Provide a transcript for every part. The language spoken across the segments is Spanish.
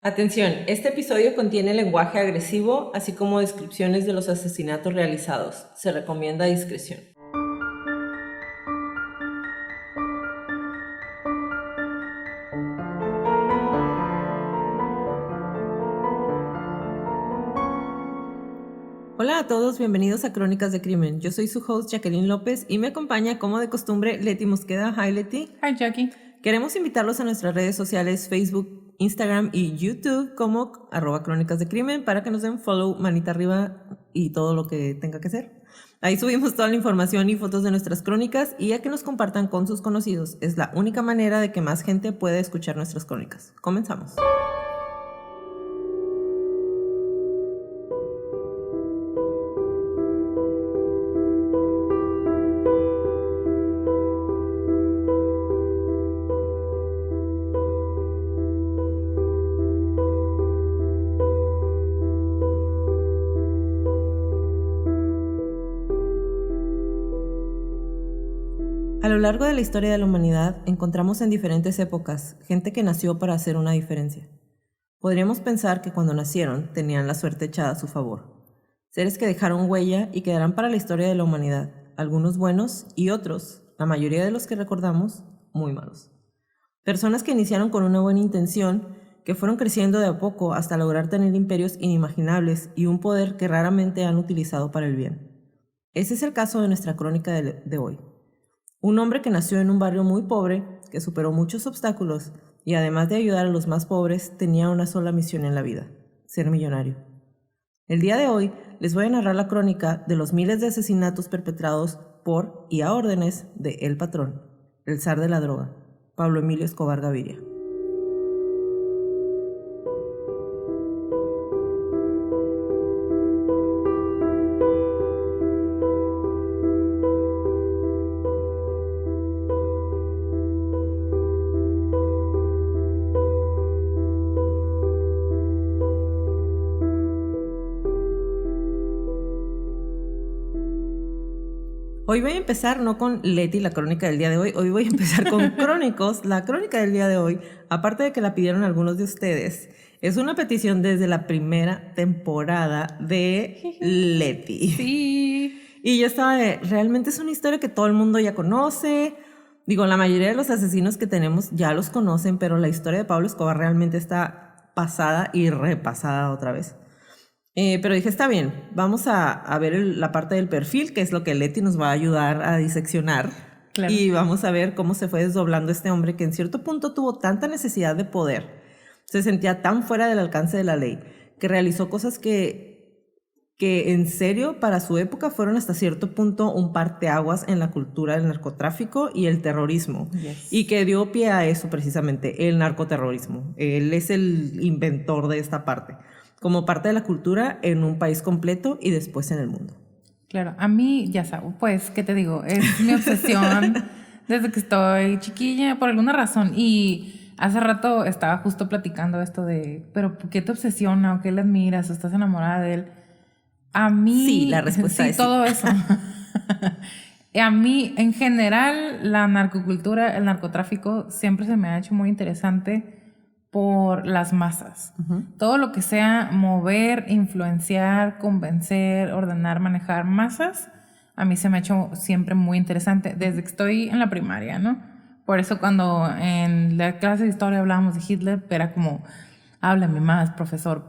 Atención, este episodio contiene lenguaje agresivo, así como descripciones de los asesinatos realizados. Se recomienda discreción. Hola a todos, bienvenidos a Crónicas de Crimen. Yo soy su host Jacqueline López y me acompaña, como de costumbre, Leti Mosqueda. Hi, Leti. Hi, Jackie. Queremos invitarlos a nuestras redes sociales, Facebook, Instagram y YouTube como @Crónicas de Crimen para que nos den follow, manita arriba y todo lo que tenga que hacer. Ahí subimos toda la información y fotos de nuestras crónicas y a que nos compartan con sus conocidos. Es la única manera de que más gente pueda escuchar nuestras crónicas. Comenzamos. A lo largo de la historia de la humanidad encontramos en diferentes épocas gente que nació para hacer una diferencia. Podríamos pensar que cuando nacieron tenían la suerte echada a su favor. Seres que dejaron huella y quedarán para la historia de la humanidad, algunos buenos y otros, la mayoría de los que recordamos, muy malos. Personas que iniciaron con una buena intención, que fueron creciendo de a poco hasta lograr tener imperios inimaginables y un poder que raramente han utilizado para el bien. Ese es el caso de nuestra crónica de hoy. Un hombre que nació en un barrio muy pobre, que superó muchos obstáculos y además de ayudar a los más pobres, tenía una sola misión en la vida: ser millonario. El día de hoy les voy a narrar la crónica de los miles de asesinatos perpetrados por y a órdenes de El Patrón, el zar de la droga, Pablo Emilio Escobar Gaviria. Hoy voy a empezar no con Leti, la crónica del día de hoy. Hoy voy a empezar con Crónicos. La crónica del día de hoy, aparte de que la pidieron algunos de ustedes, es una petición desde la primera temporada de Leti. Sí. Y yo estaba realmente es una historia que todo el mundo ya conoce. Digo, la mayoría de los asesinos que tenemos ya los conocen, pero la historia de Pablo Escobar realmente está pasada y repasada otra vez. Pero dije, está bien, vamos a ver la parte del perfil, que es lo que Leti nos va a ayudar a diseccionar. Claro. Y vamos a ver cómo se fue desdoblando este hombre que en cierto punto tuvo tanta necesidad de poder, se sentía tan fuera del alcance de la ley, que realizó cosas que en serio para su época fueron hasta cierto punto un parteaguas en la cultura del narcotráfico y el terrorismo. Yes. Y que dio pie a eso precisamente, el narcoterrorismo. Él es el inventor de esta parte, como parte de la cultura en un país completo y después en el mundo. Claro, a mí, ya sabes, pues, ¿qué te digo? Es mi obsesión desde que estoy chiquilla, por alguna razón. Y hace rato estaba justo platicando esto de, ¿pero qué te obsesiona o qué le admiras o estás enamorada de él? A mí... Sí, la respuesta sí, es todo sí. eso. A mí, en general, la narcocultura, el narcotráfico, siempre se me ha hecho muy interesante por las masas. Uh-huh. Todo lo que sea mover, influenciar, convencer, ordenar, manejar masas, a mí se me ha hecho siempre muy interesante desde que estoy en la primaria, ¿no? Por eso cuando en la clase de historia hablábamos de Hitler, era como, háblame más, profesor,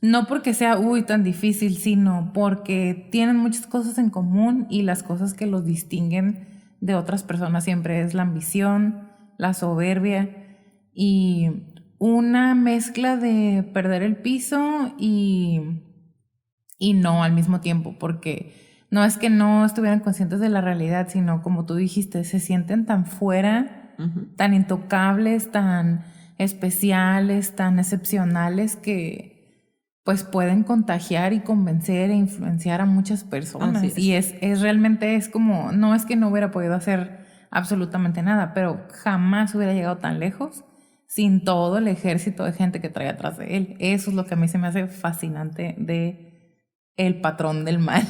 no porque sea tan difícil, sino porque tienen muchas cosas en común y las cosas que los distinguen de otras personas siempre es la ambición, la soberbia y una mezcla de perder el piso y no al mismo tiempo, porque no es que no estuvieran conscientes de la realidad, sino como tú dijiste, se sienten tan fuera, uh-huh, tan intocables, tan especiales, tan excepcionales que pues pueden contagiar y convencer e influenciar a muchas personas. Es. Y es realmente es como, no es que no hubiera podido hacer absolutamente nada, pero jamás hubiera llegado tan lejos sin todo el ejército de gente que trae atrás de él. Eso es lo que a mí se me hace fascinante de El Patrón del Mal.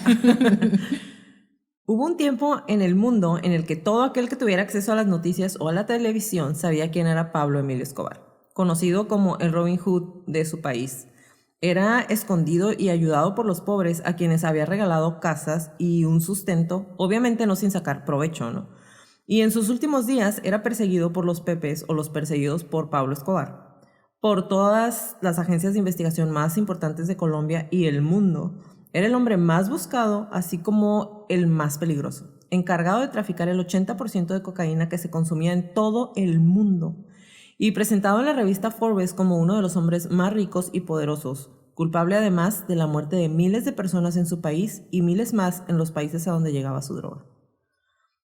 Hubo un tiempo en el mundo en el que todo aquel que tuviera acceso a las noticias o a la televisión sabía quién era Pablo Emilio Escobar. conocido como el Robin Hood de su país. Era escondido y ayudado por los pobres a quienes había regalado casas y un sustento, obviamente no sin sacar provecho, ¿no? Y en sus últimos días era perseguido por los Pepes o los perseguidos por Pablo Escobar. Por todas las agencias de investigación más importantes de Colombia y el mundo, era el hombre más buscado, así como el más peligroso, encargado de traficar el 80% de cocaína que se consumía en todo el mundo, y presentado en la revista Forbes como uno de los hombres más ricos y poderosos, culpable además de la muerte de miles de personas en su país y miles más en los países a donde llegaba su droga.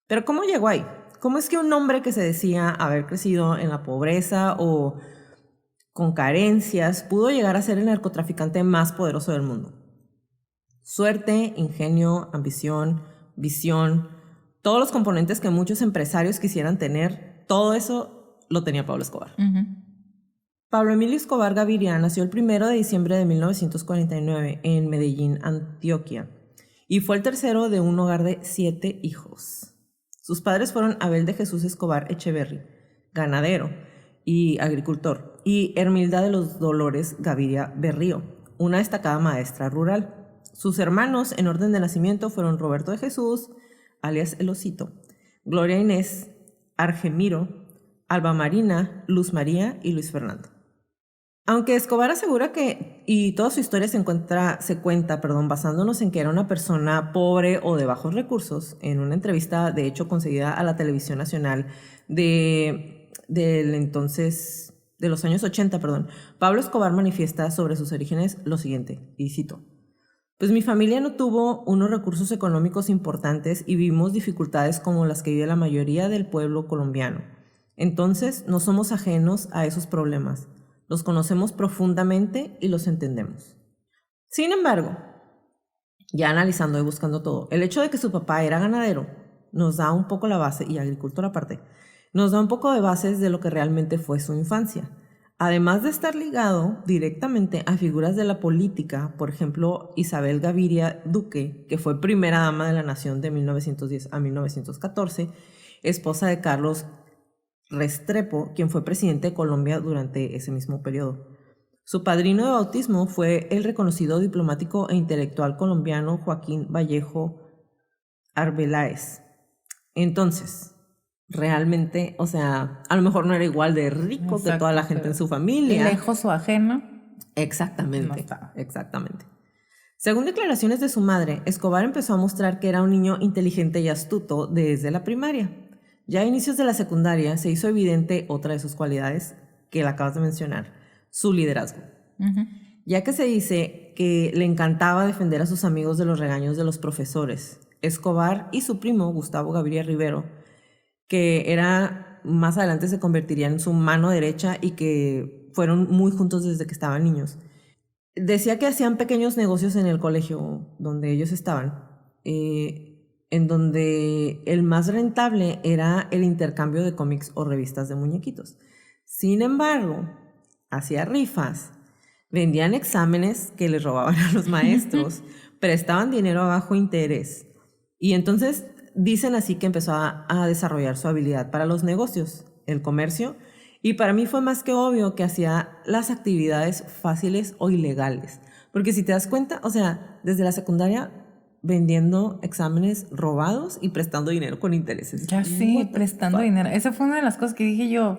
Pero ¿cómo llegó ahí? ¿Cómo es que un hombre que se decía haber crecido en la pobreza o con carencias pudo llegar a ser el narcotraficante más poderoso del mundo? Suerte, ingenio, ambición, visión, todos los componentes que muchos empresarios quisieran tener, todo eso lo tenía Pablo Escobar. Pablo Emilio Escobar Gaviria nació el 1 de diciembre de 1949 en Medellín, Antioquia, y fue el tercero de un hogar de 7 hijos. Sus padres fueron Abel de Jesús Escobar Echeverry, ganadero y agricultor, y Hermilda de los Dolores Gaviria Berrío, una destacada maestra rural. Sus hermanos en orden de nacimiento fueron Roberto de Jesús, alias El Osito, Gloria Inés, Argemiro, Alba Marina, Luz María y Luis Fernando. Aunque Escobar asegura que, y toda su historia se cuenta basándonos en que era una persona pobre o de bajos recursos, en una entrevista de hecho concedida a la televisión nacional de los años 80, Pablo Escobar manifiesta sobre sus orígenes lo siguiente, y cito: pues mi familia no tuvo unos recursos económicos importantes y vivimos dificultades como las que vive la mayoría del pueblo colombiano. Entonces no somos ajenos a esos problemas. Los conocemos profundamente y los entendemos. Sin embargo, ya analizando y buscando todo, el hecho de que su papá era ganadero nos da un poco la base, y agricultor aparte, nos da un poco de bases de lo que realmente fue su infancia. Además de estar ligado directamente a figuras de la política, por ejemplo, Isabel Gaviria Duque, que fue primera dama de la nación de 1910 a 1914, esposa de Carlos Restrepo, quien fue presidente de Colombia durante ese mismo periodo. Su padrino de bautismo fue el reconocido diplomático e intelectual colombiano Joaquín Vallejo Arbeláez. Entonces, realmente, o sea, a lo mejor no era igual de rico Exacto, que toda la gente en su familia. Lejos o ajeno. Exactamente, exactamente. Según declaraciones de su madre, Escobar empezó a mostrar que era un niño inteligente y astuto desde la primaria. Ya a inicios de la secundaria se hizo evidente otra de sus cualidades que la acabas de mencionar, su liderazgo. Ya que se dice que le encantaba defender a sus amigos de los regaños de los profesores. Escobar y su primo, Gustavo Gaviria Rivero, que más adelante se convertiría en su mano derecha y que fueron muy juntos desde que estaban niños. Decía que hacían pequeños negocios en el colegio donde ellos estaban, en donde el más rentable era el intercambio de cómics o revistas de muñequitos. Sin embargo, hacía rifas, vendían exámenes que les robaban a los maestros, prestaban dinero a bajo interés. Y entonces dicen así que empezó a desarrollar su habilidad para los negocios, el comercio, y para mí fue más que obvio que hacía las actividades fáciles o ilegales. Porque si te das cuenta, o sea, desde la secundaria vendiendo exámenes robados y prestando dinero con intereses. Ya sí, prestando dinero. Esa fue una de las cosas que dije yo,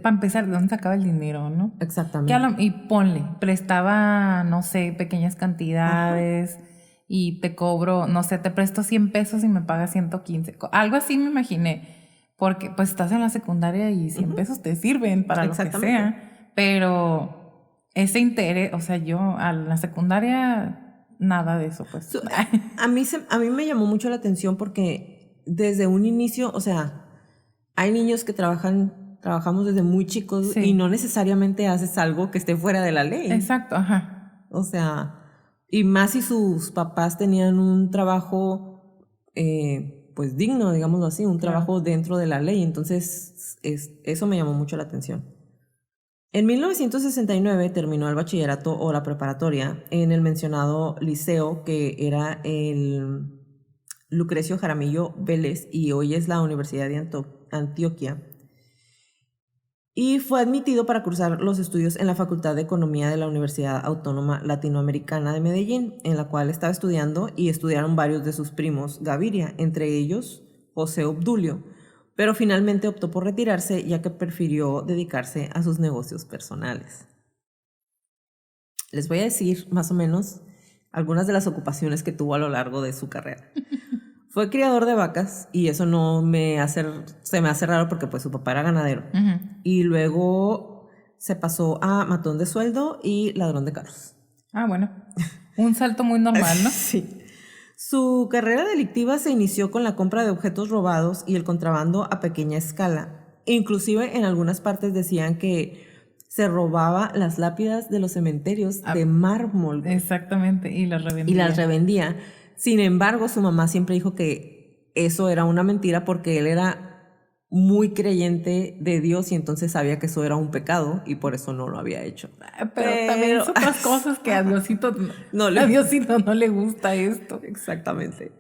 para empezar, ¿de dónde sacaba el dinero, no? Exactamente. Y ponle, prestaba, no sé, pequeñas cantidades. Ajá. Y te cobro, no sé, te presto 100 pesos y me pagas 115. Algo así me imaginé. Porque pues estás en la secundaria y 100 pesos te sirven para lo que sea. Pero ese interés, o sea, yo a la secundaria nada de eso, pues. A mí me llamó mucho la atención porque desde un inicio, o sea, hay niños que trabajamos desde muy chicos sí. Y no necesariamente haces algo que esté fuera de la ley. Exacto, ajá. O sea, y más si sus papás tenían un trabajo pues digno, digámoslo así, un trabajo dentro de la ley. Entonces, eso me llamó mucho la atención. En 1969 terminó el bachillerato o la preparatoria en el mencionado liceo que era el Lucrecio Jaramillo Vélez y hoy es la Universidad de Antioquia. y fue admitido para cursar los estudios en la Facultad de Economía de la Universidad Autónoma Latinoamericana de Medellín, en la cual estaba estudiando y estudiaron varios de sus primos Gaviria, entre ellos José Obdulio, pero finalmente optó por retirarse ya que prefirió dedicarse a sus negocios personales. Les voy a decir más o menos algunas de las ocupaciones que tuvo a lo largo de su carrera. Fue criador de vacas y eso se me hace raro porque pues su papá era ganadero. Y luego se pasó a matón de sueldo y ladrón de carros. Ah, bueno. Un salto muy normal, ¿no? Sí. Su carrera delictiva se inició con la compra de objetos robados y el contrabando a pequeña escala. Inclusive en algunas partes decían que se robaba las lápidas de los cementerios de mármol. Exactamente, y las revendía. Sin embargo, su mamá siempre dijo que eso era una mentira porque él era muy creyente de Dios y entonces sabía que eso era un pecado y por eso no lo había hecho. Pero también son otras cosas que a Diosito no le gusta esto. Exactamente.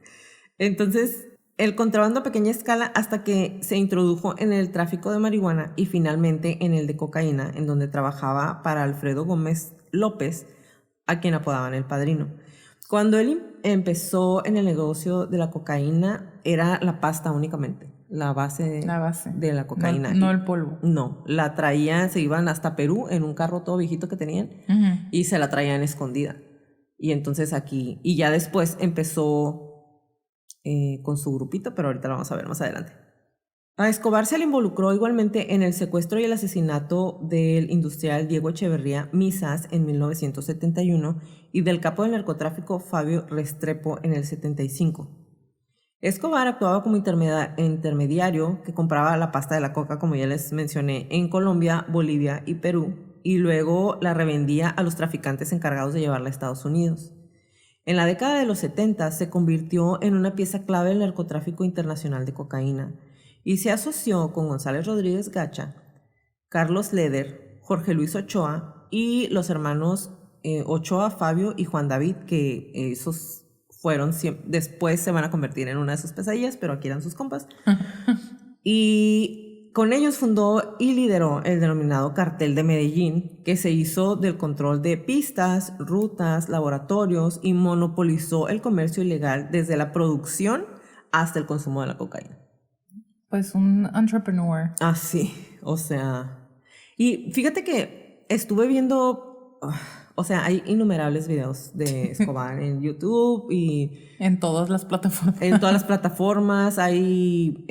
Entonces, el contrabando a pequeña escala hasta que se introdujo en el tráfico de marihuana y finalmente en el de cocaína, en donde trabajaba para Alfredo Gómez López, a quien apodaban el Padrino. Cuando él empezó en el negocio de la cocaína, era la pasta únicamente, la base de la cocaína. No el polvo. No, la traían, se iban hasta Perú en un carro todo viejito que tenían y se la traían escondida. Y entonces aquí, y ya después empezó con su grupito, pero ahorita lo vamos a ver más adelante. A Escobar se le involucró igualmente en el secuestro y el asesinato del industrial Diego Echeverría Misas en 1971 y del capo del narcotráfico Fabio Restrepo en el 75. Escobar actuaba como intermediario que compraba la pasta de la coca, como ya les mencioné, en Colombia, Bolivia y Perú, y luego la revendía a los traficantes encargados de llevarla a Estados Unidos. En la década de los 70 se convirtió en una pieza clave del narcotráfico internacional de cocaína y se asoció con González Rodríguez Gacha, Carlos Leder, Jorge Luis Ochoa y los hermanos Ochoa, Fabio y Juan David, que esos después se van a convertir en una de sus pesadillas, pero aquí eran sus compas. Y con ellos fundó y lideró el denominado Cartel de Medellín, que se hizo del control de pistas, rutas, laboratorios y monopolizó el comercio ilegal desde la producción hasta el consumo de la cocaína. Pues un entrepreneur. Ah, sí, o sea... Y fíjate que estuve viendo... O sea, hay innumerables videos de Escobar en YouTube y... En todas las plataformas. En todas las plataformas hay...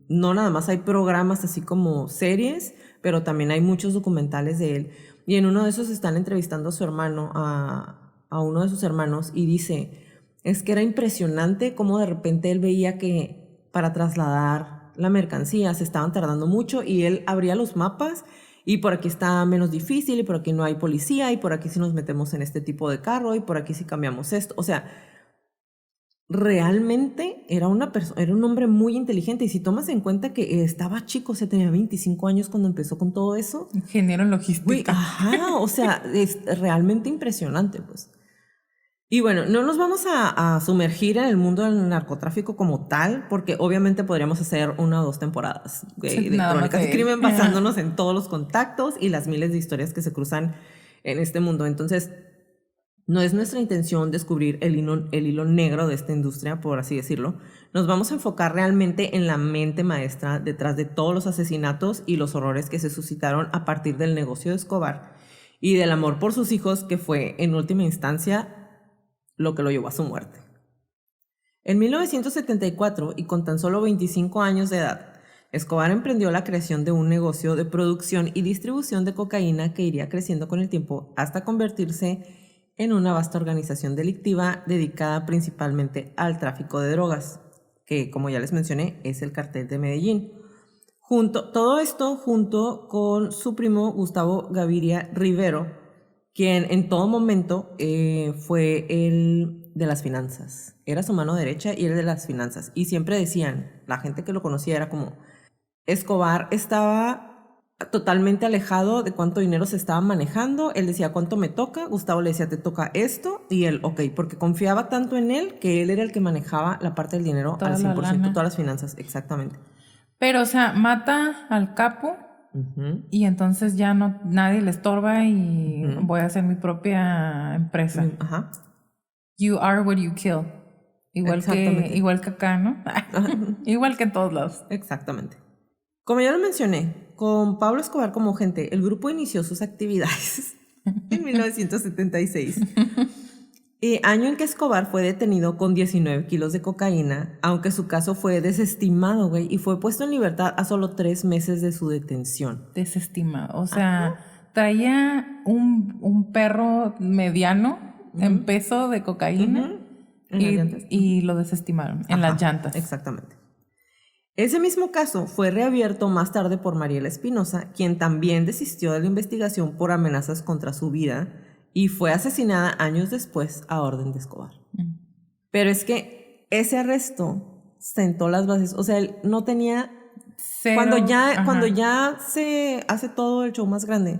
no nada más hay programas así como series, pero también hay muchos documentales de él. Y en uno de esos están entrevistando a su hermano, a uno de sus hermanos, y dice, es que era impresionante cómo de repente él veía que para trasladar la mercancía se estaban tardando mucho y él abría los mapas y por aquí está menos difícil y por aquí no hay policía y por aquí sí nos metemos en este tipo de carro y por aquí sí cambiamos esto. O sea, realmente era un hombre muy inteligente y si tomas en cuenta que estaba chico, o sea, tenía 25 años cuando empezó con todo eso. Ingeniero en logística. Uy, ajá, o sea, es realmente impresionante, pues. Y bueno, no nos vamos a sumergir en el mundo del narcotráfico como tal, porque obviamente podríamos hacer 1 o 2 temporadas de Crónicas de Crimen basándonos en todos los contactos y las miles de historias que se cruzan en este mundo. Entonces, no es nuestra intención descubrir el hilo negro de esta industria, por así decirlo. Nos vamos a enfocar realmente en la mente maestra detrás de todos los asesinatos y los horrores que se suscitaron a partir del negocio de Escobar y del amor por sus hijos, que fue, en última instancia, lo que lo llevó a su muerte. En 1974, y con tan solo 25 años de edad, Escobar emprendió la creación de un negocio de producción y distribución de cocaína que iría creciendo con el tiempo hasta convertirse en una vasta organización delictiva dedicada principalmente al tráfico de drogas, que, como ya les mencioné, es el Cartel de Medellín. Todo esto junto con su primo Gustavo Gaviria Rivero, quien en todo momento fue el de las finanzas. Era su mano derecha y era de las finanzas. Y siempre decían, la gente que lo conocía era como, Escobar estaba totalmente alejado de cuánto dinero se estaba manejando. Él decía, ¿cuánto me toca? Gustavo le decía, te toca esto. Y él, ok, porque confiaba tanto en él que él era el que manejaba la parte del dinero al 100%, todas las finanzas, exactamente. Pero, o sea, mata al capo y entonces ya no nadie le estorba y voy a hacer mi propia empresa. You are what you kill. Igual que acá, ¿no? Igual que en todos lados. Exactamente. Como ya lo mencioné, con Pablo Escobar como agente, el grupo inició sus actividades en 1976. Año en que Escobar fue detenido con 19 kilos de cocaína, aunque su caso fue desestimado, güey, y fue puesto en libertad a solo 3 meses de su detención. Desestimado, o sea, traía un perro mediano en peso de cocaína y lo desestimaron en las llantas. Exactamente. Ese mismo caso fue reabierto más tarde por Mariela Espinosa, quien también desistió de la investigación por amenazas contra su vida y fue asesinada años después a orden de Escobar. Pero es que ese arresto sentó las bases, o sea, él no tenía... Cuando ya se hace todo el show más grande,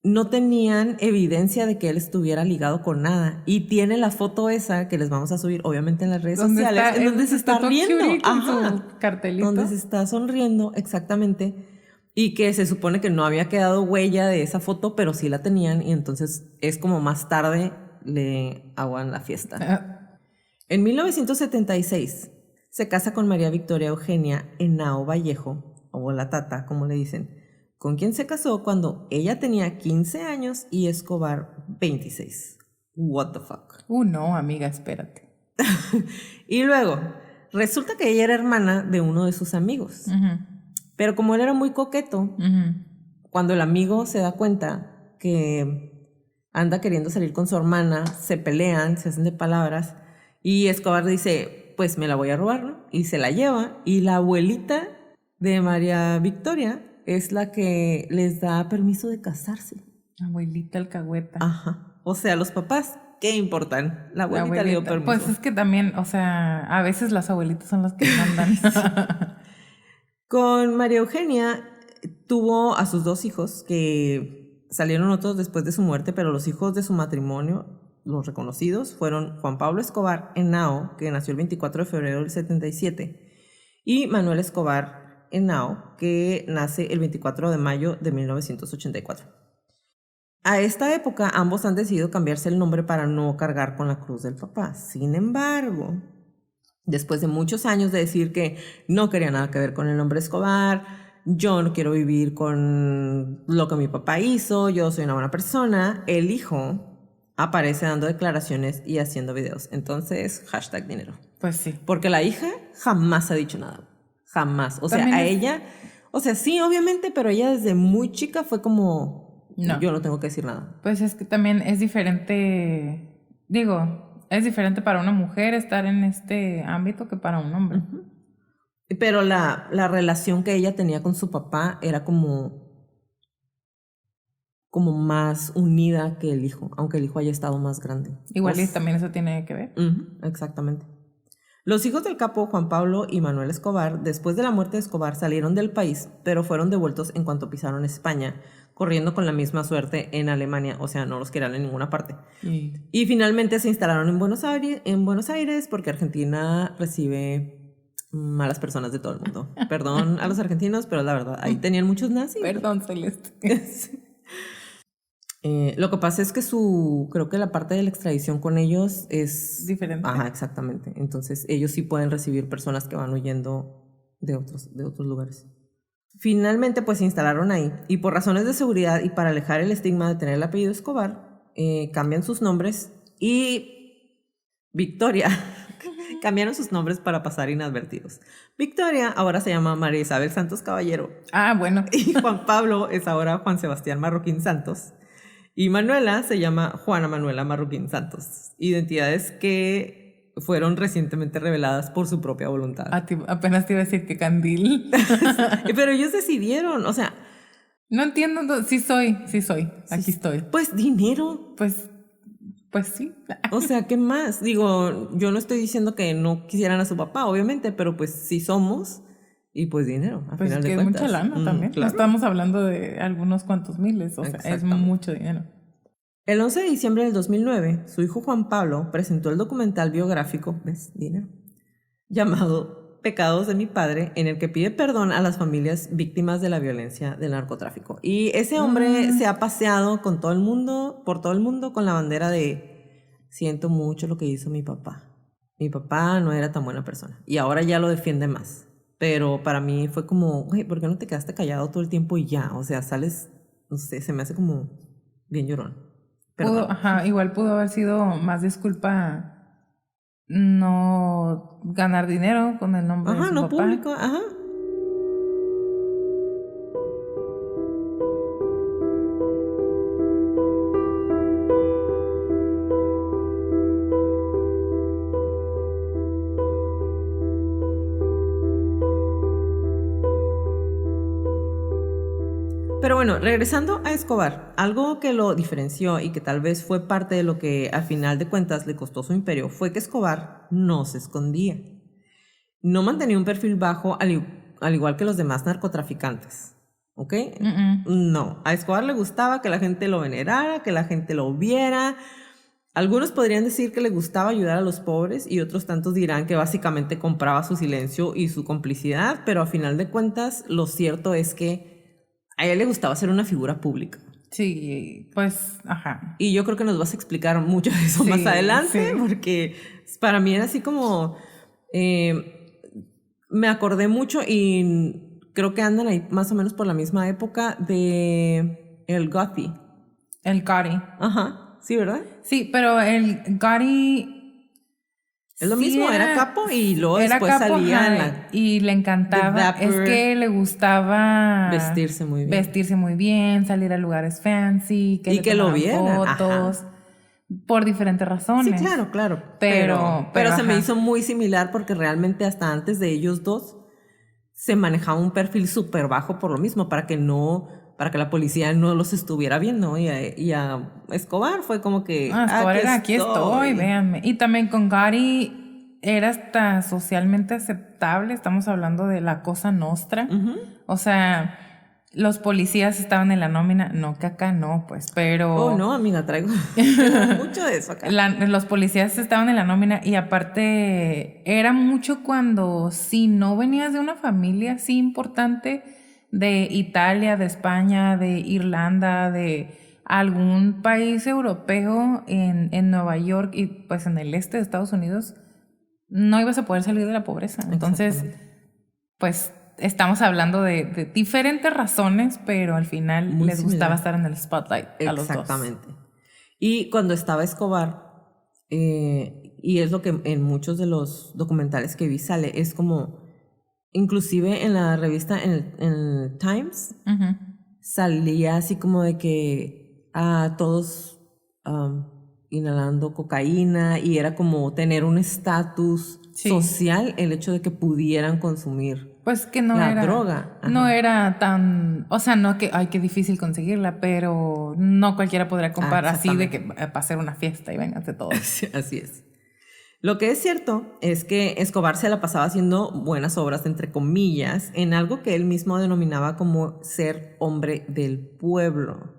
no tenían evidencia de que él estuviera ligado con nada. Y tiene la foto esa que les vamos a subir, obviamente, en las redes sociales, en donde se está riendo. Su cartelito. Donde se está sonriendo, exactamente. Y que se supone que no había quedado huella de esa foto, pero sí la tenían. Y entonces es como más tarde le aguan la fiesta. En 1976 se casa con María Victoria Eugenia Henao Vallejo, o la Tata, como le dicen, con quien se casó cuando ella tenía 15 años y Escobar 26. What the fuck. No, amiga, espérate. Y luego, resulta que ella era hermana de uno de sus amigos. Pero como él era muy coqueto, cuando el amigo se da cuenta que anda queriendo salir con su hermana, se pelean, se hacen de palabras, y Escobar dice, pues me la voy a robar, ¿no? Y se la lleva, y la abuelita de María Victoria es la que les da permiso de casarse. Abuelita alcahueta. O sea, los papás, ¿qué importan? La abuelita le dio permiso. Pues es que también, o sea, a veces las abuelitas son las que mandan. Con María Eugenia tuvo a sus 2 hijos que salieron otros después de su muerte, pero los hijos de su matrimonio, los reconocidos, fueron Juan Pablo Escobar Henao, que nació el 24 de febrero del 77, y Manuel Escobar Henao, que nace el 24 de mayo de 1984. A esta época ambos han decidido cambiarse el nombre para no cargar con la cruz del papá. Sin embargo, después de muchos años de decir que no quería nada que ver con el nombre Escobar, yo no quiero vivir con lo que mi papá hizo, yo soy una buena persona, el hijo aparece dando declaraciones y haciendo videos. Entonces, #dinero. Pues sí. Porque la hija jamás ha dicho nada. Jamás. O sea, a ella... O sea, sí, obviamente, pero ella desde muy chica fue como... No. Yo no tengo que decir nada. Pues es que también es diferente... Digo, es diferente para una mujer estar en este ámbito que para un hombre. Pero la relación que ella tenía con su papá era como más unida que el hijo, aunque el hijo haya estado más grande. Igual y también eso tiene que ver. Exactamente. Los hijos del capo Juan Pablo y Manuel Escobar, después de la muerte de Escobar, salieron del país, pero fueron devueltos en cuanto pisaron España, corriendo con la misma suerte en Alemania, o sea, no los querían en ninguna parte. Y finalmente se instalaron en Buenos Aires porque Argentina recibe malas personas de todo el mundo. Perdón a los argentinos, pero la verdad, ahí tenían muchos nazis. Perdón, Celeste. Lo que pasa es que creo que la parte de la extradición con ellos es diferente. Exactamente. Entonces ellos sí pueden recibir personas que van huyendo de otros lugares. Finalmente pues se instalaron ahí y por razones de seguridad y para alejar el estigma de tener el apellido Escobar, cambian sus nombres y Victoria cambiaron sus nombres para pasar inadvertidos. Victoria ahora se llama María Isabel Santos Caballero. Bueno. Y Juan Pablo es ahora Juan Sebastián Marroquín Santos. Y Manuela se llama Juana Manuela Marroquín Santos. Identidades que fueron recientemente reveladas por su propia voluntad. Apenas te iba a decir que Candil. Pero ellos decidieron, o sea... No entiendo, sí soy, aquí estoy. Pues dinero. Pues sí. O sea, ¿qué más? Digo, yo no estoy diciendo que no quisieran a su papá, obviamente, pero pues sí somos... Y pues dinero, a pues final que de es cuentas. Mucha lana también. Claro. No estamos hablando de algunos cuantos miles, o sea, es mucho dinero. El 11 de diciembre del 2009, su hijo Juan Pablo presentó el documental biográfico, ¿ves? Dinero, llamado Pecados de mi padre, en el que pide perdón a las familias víctimas de la violencia del narcotráfico. Y ese hombre se ha paseado con todo el mundo, por todo el mundo, con la bandera de siento mucho lo que hizo mi papá. Mi papá no era tan buena persona. Y ahora ya lo defiende más. Pero para mí fue como, güey, ¿por qué no te quedaste callado todo el tiempo y ya? O sea, sales, no sé, se me hace como bien llorón. Igual pudo haber sido más disculpa no ganar dinero con el nombre de su no papá. Público, ajá. Pero bueno, regresando a Escobar, algo que lo diferenció y que tal vez fue parte de lo que al final de cuentas le costó su imperio fue que Escobar no se escondía. No mantenía un perfil bajo al igual que los demás narcotraficantes. ¿Ok? No, a Escobar le gustaba que la gente lo venerara, que la gente lo viera. Algunos podrían decir que le gustaba ayudar a los pobres y otros tantos dirán que básicamente compraba su silencio y su complicidad, pero a final de cuentas lo cierto es que a él le gustaba ser una figura pública. Sí, pues, ajá. Y yo creo que nos vas a explicar mucho de eso más adelante, porque para mí era así como... me acordé mucho y creo que andan ahí más o menos por la misma época de el Gotti. El Gotti. Ajá, sí, ¿verdad? Sí, pero el Gotti... Es lo mismo, era capo y luego después salía y le encantaba, es que le gustaba vestirse muy bien, salir a lugares fancy, que lo vieran fotos, por diferentes razones. Sí, claro. Pero se me hizo muy similar porque realmente hasta antes de ellos dos se manejaba un perfil súper bajo por lo mismo, para que la policía no los estuviera viendo. Y a Escobar fue como que... Escobar era, aquí estoy, véanme. Y también con Gotti era hasta socialmente aceptable. Estamos hablando de la Cosa Nostra. O sea, los policías estaban en la nómina. No, que acá no, pues, pero... Oh, no, amiga, traigo mucho de eso acá. Los policías estaban en la nómina y aparte era mucho cuando si no venías de una familia así importante... de Italia, de España, de Irlanda, de algún país europeo en Nueva York y pues en el este de Estados Unidos, no ibas a poder salir de la pobreza. Entonces, pues estamos hablando de diferentes razones, pero al final muy les gustaba estar en el spotlight a los dos. Exactamente. Y cuando estaba Escobar, y es lo que en muchos de los documentales que vi sale, es como... Inclusive en la revista, en el Times, salía así como de que todos inhalando cocaína y era como tener un estatus social el hecho de que pudieran consumir pues que no la era, droga. No era tan... O sea, no que, ay, qué difícil conseguirla, pero no cualquiera podría comprar así de que para hacer una fiesta y vénganse todos. Así es. Lo que es cierto es que Escobar se la pasaba haciendo buenas obras, entre comillas, en algo que él mismo denominaba como ser hombre del pueblo.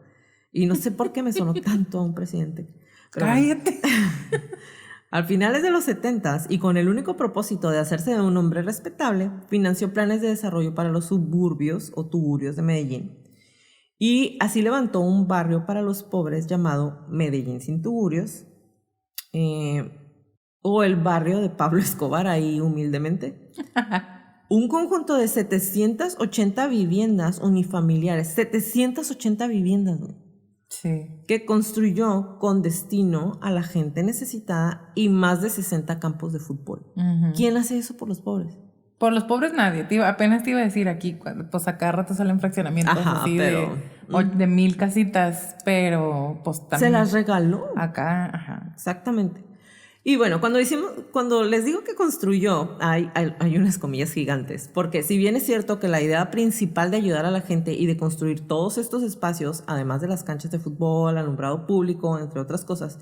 Y no sé por qué me sonó tanto a un presidente. ¡Cállate! Al finales de los 70s, y con el único propósito de hacerse de un hombre respetable, financió planes de desarrollo para los suburbios o tugurios de Medellín. Y así levantó un barrio para los pobres llamado Medellín sin tugurios. O el barrio de Pablo Escobar, ahí humildemente. Un conjunto de 780 viviendas unifamiliares. 780 viviendas, ¿no? Sí. Que construyó con destino a la gente necesitada y más de 60 campos de fútbol. ¿Quién hace eso por los pobres? Por los pobres nadie. Apenas te iba a decir aquí, pues a cada rato salen fraccionamientos así pero, de 1000 casitas, pero pues también... Se las regaló. Acá, Exactamente. Y bueno, cuando les digo que construyó, hay unas comillas gigantes, porque si bien es cierto que la idea principal de ayudar a la gente y de construir todos estos espacios, además de las canchas de fútbol, alumbrado público, entre otras cosas,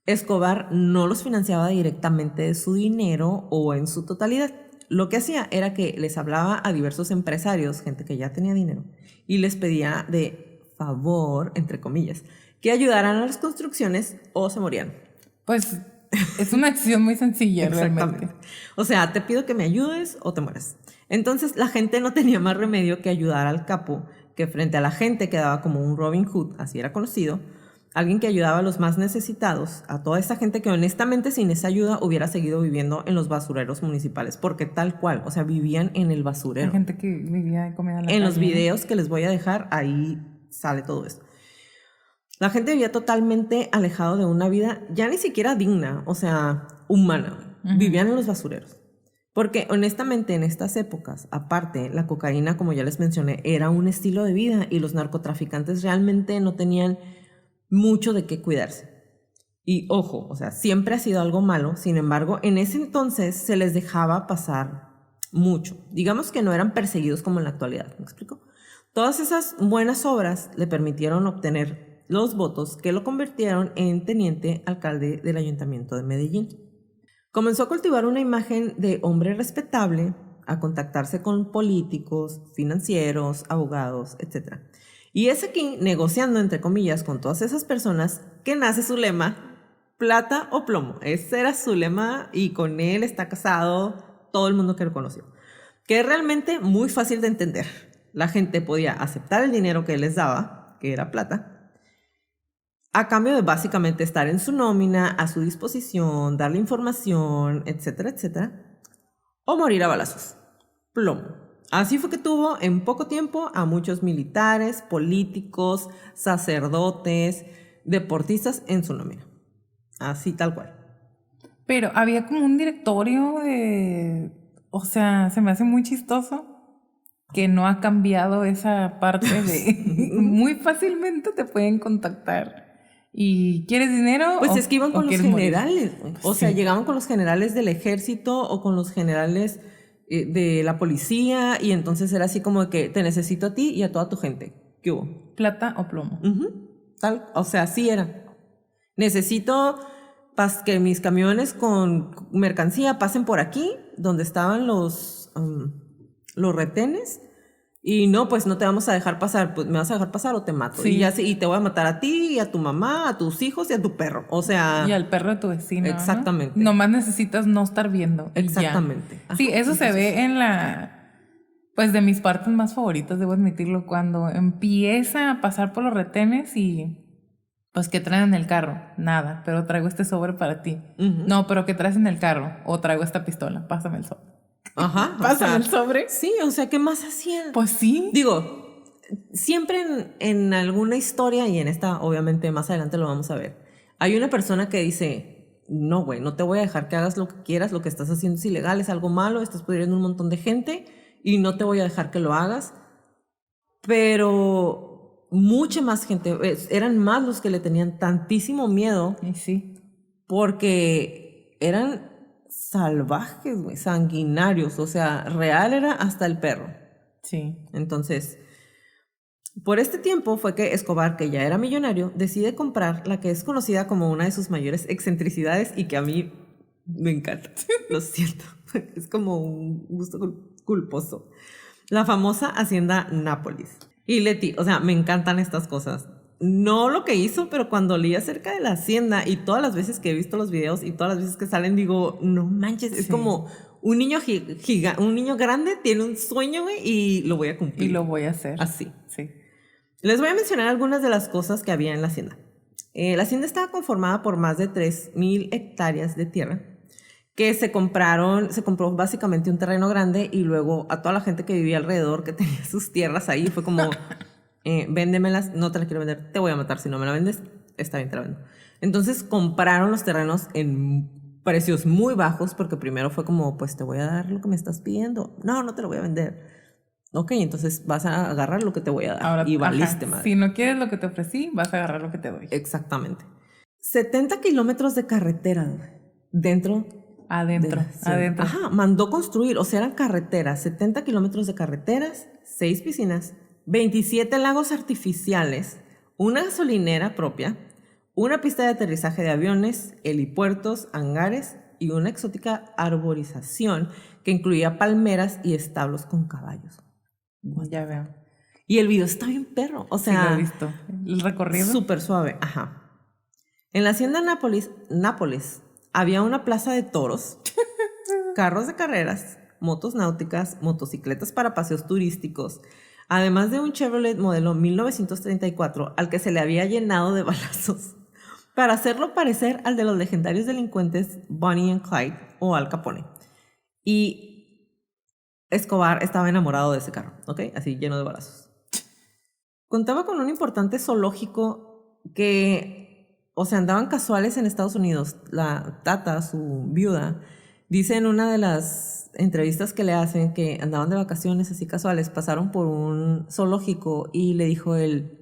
Escobar no los financiaba directamente de su dinero o en su totalidad. Lo que hacía era que les hablaba a diversos empresarios, gente que ya tenía dinero, y les pedía de favor, entre comillas, que ayudaran a las construcciones o se morían. Pues Es una decisión muy sencilla, Exactamente. realmente. O sea, te pido que me ayudes o te mueres. Entonces la gente no tenía más remedio que ayudar al capo, que frente a la gente quedaba como un Robin Hood, así era conocido, alguien que ayudaba a los más necesitados, a toda esa gente que honestamente sin esa ayuda hubiera seguido viviendo en los basureros municipales, porque tal cual, o sea, vivían en el basurero. Hay gente que vivía comida en la En calle. los videos que les voy a dejar, ahí sale todo esto. La gente vivía totalmente alejado de una vida ya ni siquiera digna, o sea, humana. Vivían en los basureros. Porque honestamente en estas épocas, aparte, la cocaína, como ya les mencioné, era un estilo de vida y los narcotraficantes realmente no tenían mucho de qué cuidarse. Y ojo, o sea, siempre ha sido algo malo, sin embargo, en ese entonces se les dejaba pasar mucho. Digamos que no eran perseguidos como en la actualidad, ¿me explico? Todas esas buenas obras le permitieron obtener los votos que lo convirtieron en teniente alcalde del ayuntamiento de Medellín. Comenzó a cultivar una imagen de hombre respetable, a contactarse con políticos, financieros, abogados, etc. Y es aquí, negociando entre comillas con todas esas personas, que nace su lema, plata o plomo. Ese era su lema y con él está casado todo el mundo que lo conoció. Que es realmente muy fácil de entender. La gente podía aceptar el dinero que él les daba, que era plata, a cambio de básicamente estar en su nómina, a su disposición, darle información, etcétera, etcétera, o morir a balazos. Plomo. Así fue que tuvo en poco tiempo a muchos militares, políticos, sacerdotes, deportistas en su nómina. Así tal cual. Pero había como un directorio de... O sea, se me hace muy chistoso que no ha cambiado esa parte de... Muy fácilmente te pueden contactar. ¿Y quieres dinero? Pues es que iban con los generales. O sea, Sí. llegaban con los generales del ejército o con los generales de la policía y entonces era así como que te necesito a ti y a toda tu gente. ¿Qué hubo? Plata o plomo. Tal, o sea, así era. Necesito que mis camiones con mercancía pasen por aquí, donde estaban los retenes. Y no, pues no te vamos a dejar pasar, pues me vas a dejar pasar o te mato. Sí. Y te voy a matar a ti, y a tu mamá, a tus hijos y a tu perro. O sea... Y al perro de tu vecino. Exactamente. ¿no? Nomás necesitas no estar viendo. Exactamente. Ajá, sí, eso se ve en la... Pues de mis partes más favoritas, debo admitirlo, cuando empieza a pasar por los retenes y... Pues, ¿qué traen en el carro? Nada, pero traigo este sobre para ti. No, pero ¿qué traes en el carro? O traigo esta pistola, pásame el sobre. Ajá. Pásame el sobre. Sí, o sea, ¿qué más hacían? Pues sí. Digo, siempre en alguna historia, y en esta obviamente más adelante lo vamos a ver, hay una persona que dice, no, güey, no te voy a dejar que hagas lo que quieras, lo que estás haciendo es ilegal, es algo malo, estás pudriendo un montón de gente y no te voy a dejar que lo hagas. Pero mucha más gente, eran más los que le tenían tantísimo miedo. Y sí. Porque eran salvajes, güey, sanguinarios, o sea, real era hasta el perro. Sí. Entonces, por este tiempo fue que Escobar, que ya era millonario, decide comprar la que es conocida como una de sus mayores excentricidades y que a mí me encanta, lo siento, es como un gusto culposo. La famosa hacienda Nápoles. Y Leti, o sea, me encantan estas cosas. No lo que hizo, pero cuando leí acerca de la hacienda y todas las veces que he visto los videos y todas las veces que salen, digo, no manches, es como un niño un niño grande tiene un sueño, güey, y lo voy a cumplir. Y lo voy a hacer. Así. Sí. Les voy a mencionar algunas de las cosas que había en la hacienda. La hacienda estaba conformada por más de 3,000 hectáreas de tierra que se compró básicamente un terreno grande y luego a toda la gente que vivía alrededor, que tenía sus tierras ahí, fue como... véndemelas, no te la quiero vender, te voy a matar si no me la vendes, está bien, te la vendo. Entonces compraron los terrenos en precios muy bajos porque primero fue como, pues te voy a dar lo que me estás pidiendo. No, no te lo voy a vender. Ok, entonces vas a agarrar lo que te voy a dar. Ahora, y valiste, madre. Si no quieres lo que te ofrecí, vas a agarrar lo que te doy. Exactamente. 70 kilómetros de carretera dentro. Adentro. Ajá, mandó construir, o sea, eran carreteras, 70 kilómetros de carreteras, 6 piscinas, 27 lagos artificiales, una gasolinera propia, una pista de aterrizaje de aviones, helipuertos, hangares y una exótica arborización que incluía palmeras y establos con caballos. Ya veo. Y el video está bien perro, o sea... Sí, lo he visto. El recorrido. Súper suave, ajá. En la hacienda Nápoles había una plaza de toros, carros de carreras, motos náuticas, motocicletas para paseos turísticos, además de un Chevrolet modelo 1934 al que se le había llenado de balazos para hacerlo parecer al de los legendarios delincuentes Bonnie and Clyde o Al Capone. Y Escobar estaba enamorado de ese carro, ¿ok? Así lleno de balazos. Contaba con un importante zoológico que, o sea, andaban casuales en Estados Unidos. La Tata, su viuda, dice en una de las entrevistas que le hacen que andaban de vacaciones así casuales, pasaron por un zoológico y le dijo él,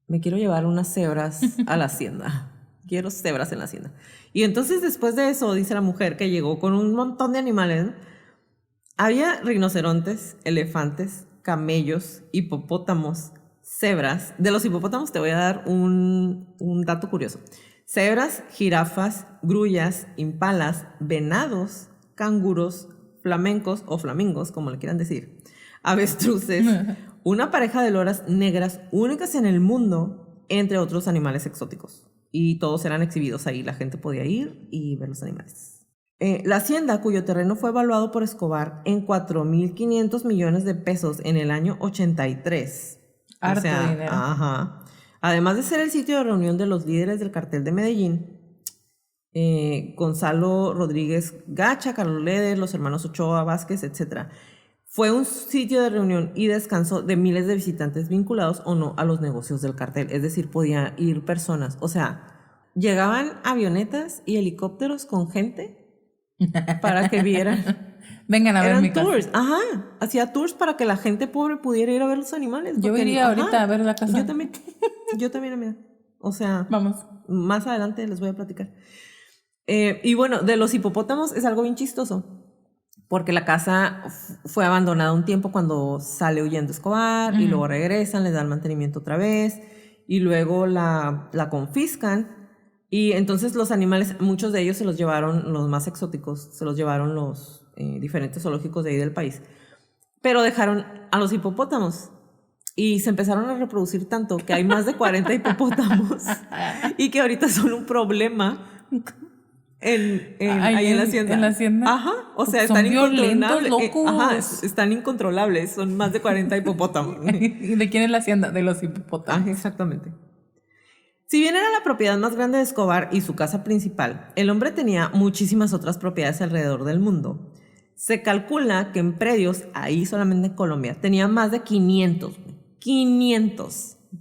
me quiero llevar unas cebras a la hacienda. Quiero cebras en la hacienda. Y entonces después de eso, dice la mujer que llegó con un montón de animales. Había rinocerontes, elefantes, camellos, hipopótamos, cebras. De los hipopótamos te voy a dar un dato curioso. Cebras, jirafas, grullas, impalas, venados, canguros, flamencos o flamingos, como le quieran decir, avestruces, una pareja de loras negras únicas en el mundo, entre otros animales exóticos. Y todos eran exhibidos ahí. La gente podía ir y ver los animales. La hacienda, cuyo terreno fue evaluado por Escobar en 4.500 millones de pesos en el año 83. Harto dinero. Ajá. Además de ser el sitio de reunión de los líderes del cartel de Medellín, Gonzalo Rodríguez Gacha, Carlos Leder, los hermanos Ochoa, Vázquez, etc. Fue un sitio de reunión y descanso de miles de visitantes vinculados o no a los negocios del cartel. Es decir, podían ir personas. O sea, llegaban avionetas y helicópteros con gente para que vieran. Vengan a ver mi tours. casa. Ajá. Hacía tours para que la gente pobre pudiera ir a ver los animales. Yo iría ahorita a ver la casa. Yo también. Yo también, amiga. O sea, vamos. Más adelante les voy a platicar. Y bueno, de los hipopótamos es algo bien chistoso. Porque la casa fue abandonada un tiempo cuando sale huyendo Escobar y luego regresan, les dan mantenimiento otra vez y luego la confiscan y entonces los animales, muchos de ellos se los llevaron, los más exóticos, se los llevaron los diferentes zoológicos de ahí del país, pero dejaron a los hipopótamos y se empezaron a reproducir tanto que hay más de 40 hipopótamos y que ahorita son un problema. Ahí en la hacienda. En la hacienda. Ajá, o sea, son están incontrolables. Locos. Ajá, están incontrolables, son más de 40 hipopótamos. ¿Y de quién es la hacienda? De los hipopótamos. Ah, exactamente. Si bien era la propiedad más grande de Escobar y su casa principal, el hombre tenía muchísimas otras propiedades alrededor del mundo. Se calcula que en predios, ahí solamente en Colombia, tenía más de 500,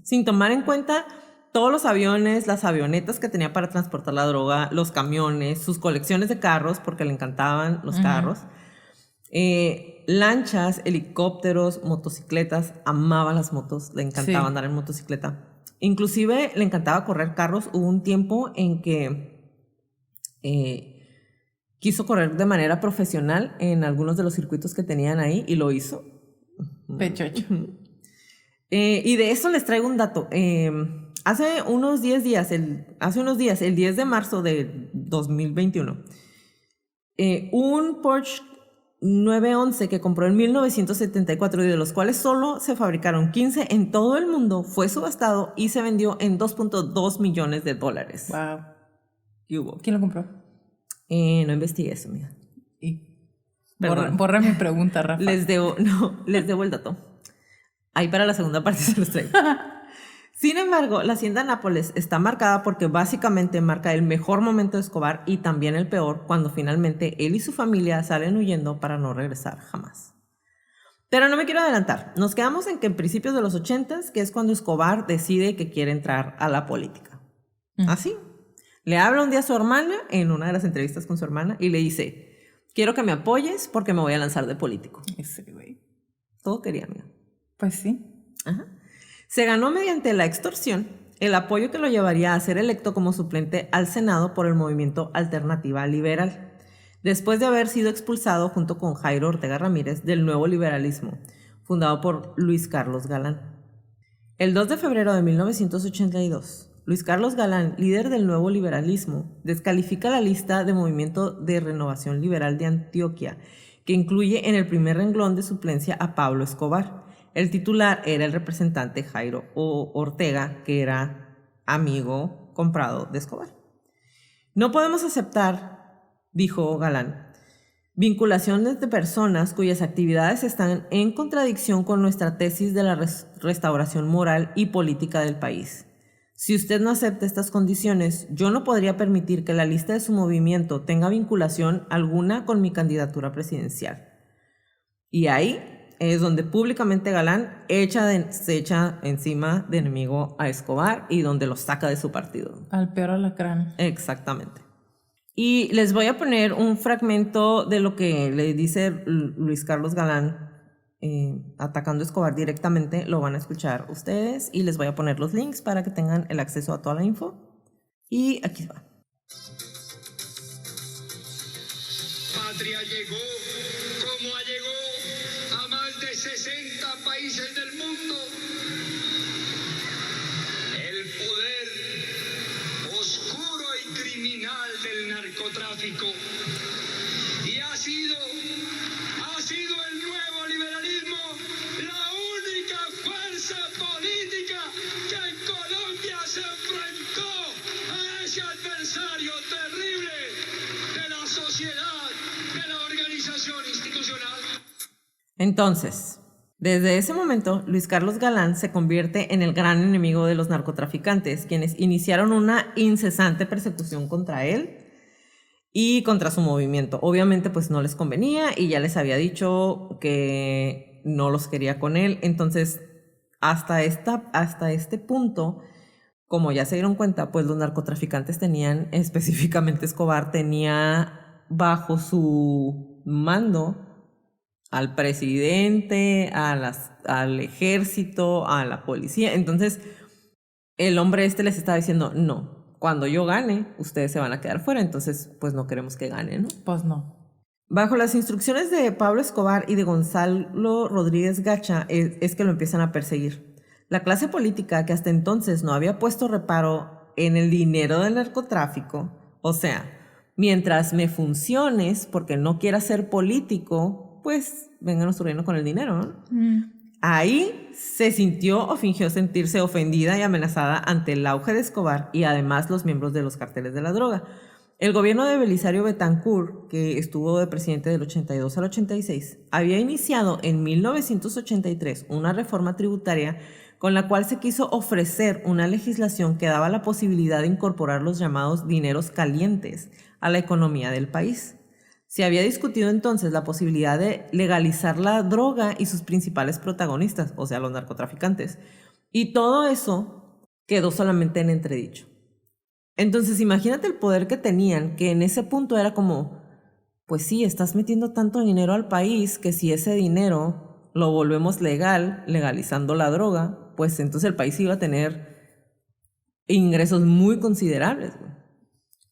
sin tomar en cuenta todos los aviones, las avionetas que tenía para transportar la droga, los camiones, sus colecciones de carros, porque le encantaban los carros, lanchas, helicópteros, motocicletas, amaba las motos, le encantaba andar en motocicleta. Inclusive le encantaba correr carros. Hubo un tiempo en que quiso correr de manera profesional en algunos de los circuitos que tenían ahí y lo hizo. Pechocho. Y de eso les traigo un dato. Hace unos 10 días, el 10 de marzo de 2021, un Porsche 911 que compró en 1974 y de los cuales solo se fabricaron 15 en todo el mundo, fue subastado y se vendió en $2.2 millones. Wow. ¿Qué hubo? ¿Quién lo compró? No investigué eso, mira. Borra mi pregunta, Rafa. Les debo el dato. Ahí para la segunda parte se los traigo. Sin embargo, la hacienda Nápoles está marcada porque básicamente marca el mejor momento de Escobar y también el peor, cuando finalmente él y su familia salen huyendo para no regresar jamás. Pero no me quiero adelantar. Nos quedamos en que en principios de los 80s, que es cuando Escobar decide que quiere entrar a la política. Así. Le habla un día a su hermana, en una de las entrevistas con su hermana, y le dice, quiero que me apoyes porque me voy a lanzar de político. Ese güey. Todo quería, mira. Pues sí. Ajá. Se ganó mediante la extorsión el apoyo que lo llevaría a ser electo como suplente al Senado por el movimiento Alternativa Liberal, después de haber sido expulsado junto con Jairo Ortega Ramírez del Nuevo Liberalismo, fundado por Luis Carlos Galán. El 2 de febrero de 1982, Luis Carlos Galán, líder del Nuevo Liberalismo, descalifica la lista de Movimiento de Renovación Liberal de Antioquia, que incluye en el primer renglón de suplencia a Pablo Escobar. El titular era el representante Jairo Ortega, que era amigo comprado de Escobar. No podemos aceptar, dijo Galán, vinculaciones de personas cuyas actividades están en contradicción con nuestra tesis de la restauración moral y política del país. Si usted no acepta estas condiciones, yo no podría permitir que la lista de su movimiento tenga vinculación alguna con mi candidatura presidencial. Y ahí es donde públicamente Galán se echa encima de enemigo a Escobar y donde lo saca de su partido. Al peor alacrán. Exactamente. Y les voy a poner un fragmento de lo que le dice Luis Carlos Galán atacando a Escobar directamente. Lo van a escuchar ustedes y les voy a poner los links para que tengan el acceso a toda la info. Y aquí va. Patria llegó como llegó a más de 60 países del mundo. El poder oscuro y criminal del narcotráfico. Y ha sido el nuevo liberalismo la única fuerza política que en Colombia se enfrentó a ese adversario terrible de la sociedad, de la organización institucional. Entonces, desde ese momento, Luis Carlos Galán se convierte en el gran enemigo de los narcotraficantes, quienes iniciaron una incesante persecución contra él y contra su movimiento. Obviamente, pues no les convenía y ya les había dicho que no los quería con él. Entonces, hasta este punto, como ya se dieron cuenta, pues los narcotraficantes tenían, específicamente Escobar, tenía bajo su mando al presidente, al ejército, a la policía. Entonces, el hombre les estaba diciendo, no, cuando yo gane, ustedes se van a quedar fuera, entonces, pues no queremos que gane, ¿no? Pues no. Bajo las instrucciones de Pablo Escobar y de Gonzalo Rodríguez Gacha es que lo empiezan a perseguir. La clase política que hasta entonces no había puesto reparo en el dinero del narcotráfico, o sea, mientras me funciones porque no quieras ser político, pues vengan a su reino con el dinero, ¿no? Ahí se sintió o fingió sentirse ofendida y amenazada ante el auge de Escobar y además los miembros de los carteles de la droga. El gobierno de Belisario Betancourt, que estuvo de presidente del 82 al 86, había iniciado en 1983 una reforma tributaria con la cual se quiso ofrecer una legislación que daba la posibilidad de incorporar los llamados dineros calientes a la economía del país. Se había discutido entonces la posibilidad de legalizar la droga y sus principales protagonistas, o sea, los narcotraficantes. Y todo eso quedó solamente en entredicho. Entonces, imagínate el poder que tenían, que en ese punto era como, pues sí, estás metiendo tanto dinero al país que si ese dinero lo volvemos legal, legalizando la droga, pues entonces el país iba a tener ingresos muy considerables.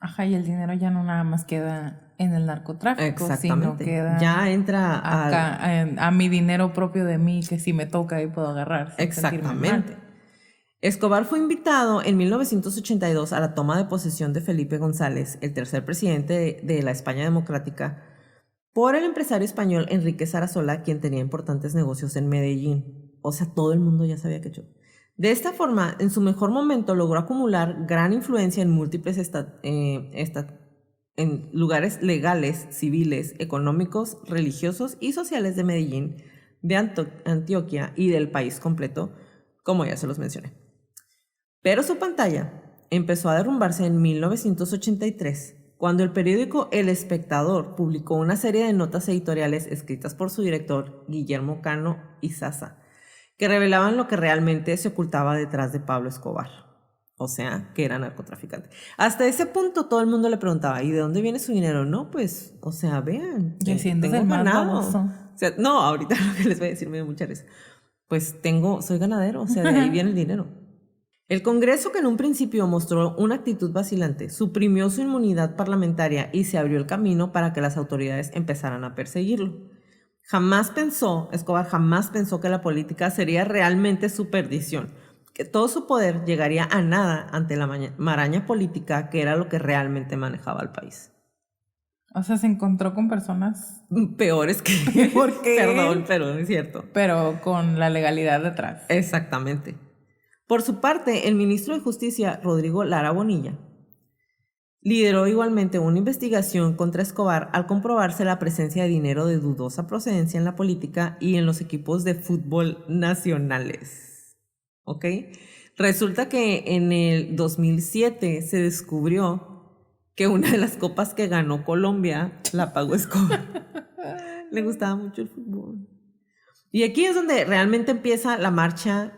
Ajá, y el dinero ya no nada más queda en el narcotráfico, sino queda ya entra a mi dinero propio de mí, que si me toca ahí puedo agarrar. Exactamente. Escobar fue invitado en 1982 a la toma de posesión de Felipe González, el tercer presidente de la España democrática, por el empresario español Enrique Sarasola, quien tenía importantes negocios en Medellín. O sea, todo el mundo ya sabía que yo. De esta forma, en su mejor momento logró acumular gran influencia en múltiples en lugares legales, civiles, económicos, religiosos y sociales de Medellín, de Antioquia y del país completo, como ya se los mencioné. Pero su pantalla empezó a derrumbarse en 1983, cuando el periódico El Espectador publicó una serie de notas editoriales escritas por su director, Guillermo Cano Izaza, que revelaban lo que realmente se ocultaba detrás de Pablo Escobar. O sea, que era narcotraficante. Hasta ese punto todo el mundo le preguntaba, ¿y de dónde viene su dinero? No, pues, o sea, vean, tengo ganado. O sea, no, ahorita lo que les voy a decir me dio mucha risa. Pues soy ganadero, o sea, de ahí viene el dinero. El Congreso, que en un principio mostró una actitud vacilante, suprimió su inmunidad parlamentaria y se abrió el camino para que las autoridades empezaran a perseguirlo. Escobar jamás pensó que la política sería realmente su perdición, que todo su poder llegaría a nada ante la maraña política que era lo que realmente manejaba el país. O sea, se encontró con personas peores que... ¿Por qué? Perdón, pero es cierto. Pero con la legalidad detrás. Exactamente. Por su parte, el ministro de Justicia, Rodrigo Lara Bonilla, Lideró igualmente una investigación contra Escobar al comprobarse la presencia de dinero de dudosa procedencia en la política y en los equipos de fútbol nacionales. ¿Ok? Resulta que en el 2007 se descubrió que una de las copas que ganó Colombia la pagó Escobar. Le gustaba mucho el fútbol. Y aquí es donde realmente empieza la marcha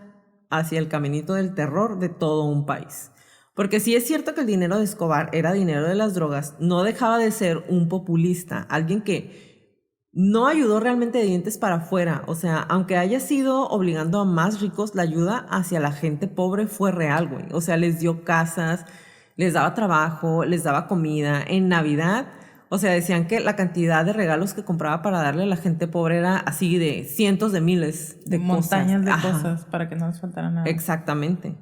hacia el caminito del terror de todo un país. Porque si es cierto que el dinero de Escobar era dinero de las drogas, no dejaba de ser un populista, alguien que no ayudó realmente de dientes para afuera. O sea, aunque haya sido obligando a más ricos, la ayuda hacia la gente pobre fue real, güey. O sea, les dio casas, les daba trabajo, les daba comida. En Navidad, o sea, decían que la cantidad de regalos que compraba para darle a la gente pobre era así de cientos de miles de montañas cosas. de cosas para que no les faltara nada. Exactamente.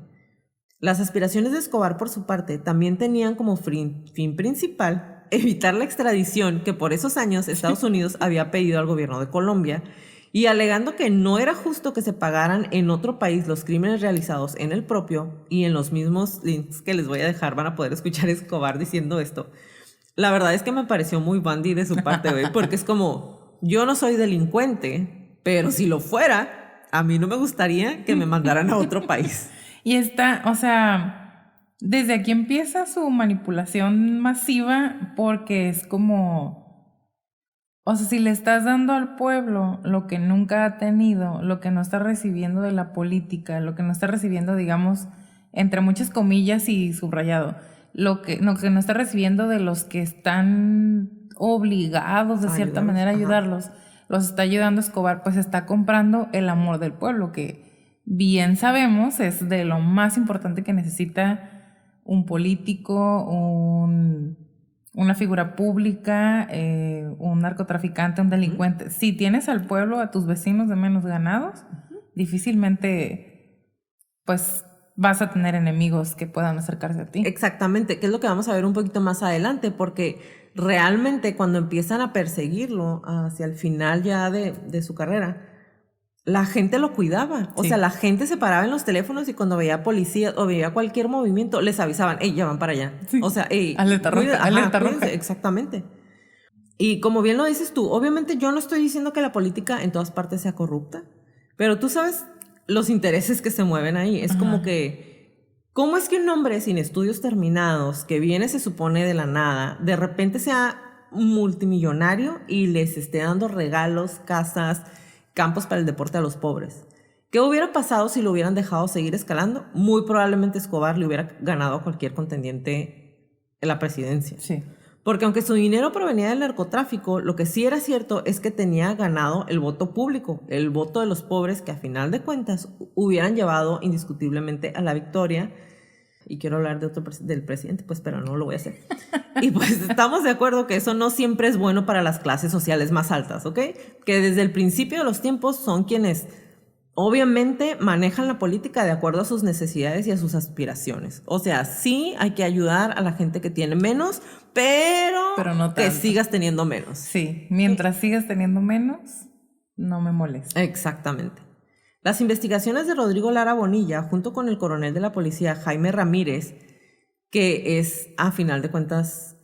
Las aspiraciones de Escobar, por su parte, también tenían como fin principal evitar la extradición que por esos años Estados Unidos había pedido al gobierno de Colombia, y alegando que no era justo que se pagaran en otro país los crímenes realizados en el propio. Y en los mismos links que les voy a dejar van a poder escuchar a Escobar diciendo esto. La verdad es que me pareció muy bandy de su parte, güey, porque es como, yo no soy delincuente, pero si lo fuera, a mí no me gustaría que me mandaran a otro país. Y está, o sea, desde aquí empieza su manipulación masiva, porque es como, o sea, si le estás dando al pueblo lo que nunca ha tenido, lo que no está recibiendo de la política, lo que no está recibiendo, digamos, entre muchas comillas y subrayado, lo que no está recibiendo de los que están obligados de cierta manera a ayudarlos, los está ayudando Escobar, pues está comprando el amor del pueblo, que bien sabemos es de lo más importante que necesita un político, una figura pública, un narcotraficante, un delincuente. Si tienes al pueblo, a tus vecinos de menos ganados, difícilmente pues vas a tener enemigos que puedan acercarse a ti. Exactamente, que es lo que vamos a ver un poquito más adelante, porque realmente cuando empiezan a perseguirlo hacia el final ya de su carrera, la gente lo cuidaba. O sea, la gente se paraba en los teléfonos y cuando veía policía o veía cualquier movimiento, les avisaban, ¡ey, ya van para allá! Sí. O sea, ¡ey! Alerta roja, alerta roja. Exactamente. Y como bien lo dices tú, obviamente yo no estoy diciendo que la política en todas partes sea corrupta, pero tú sabes los intereses que se mueven ahí. Es como que, ¿cómo es que un hombre sin estudios terminados, que viene se supone de la nada, de repente sea multimillonario y les esté dando regalos, casas, campos para el deporte a los pobres? ¿Qué hubiera pasado si lo hubieran dejado seguir escalando? Muy probablemente Escobar le hubiera ganado a cualquier contendiente en la presidencia. Sí. Porque aunque su dinero provenía del narcotráfico, lo que sí era cierto es que tenía ganado el voto público, el voto de los pobres, que a final de cuentas hubieran llevado indiscutiblemente a la victoria. Y quiero hablar de del presidente, pues, pero no lo voy a hacer. Y pues estamos de acuerdo que eso no siempre es bueno para las clases sociales más altas, ¿ok? Que desde el principio de los tiempos son quienes obviamente manejan la política de acuerdo a sus necesidades y a sus aspiraciones. O sea, sí hay que ayudar a la gente que tiene menos, pero no que sigas teniendo menos. Sí, mientras sigas teniendo menos, no me molesta. Exactamente. Las investigaciones de Rodrigo Lara Bonilla, junto con el coronel de la policía Jaime Ramírez, que es, a final de cuentas,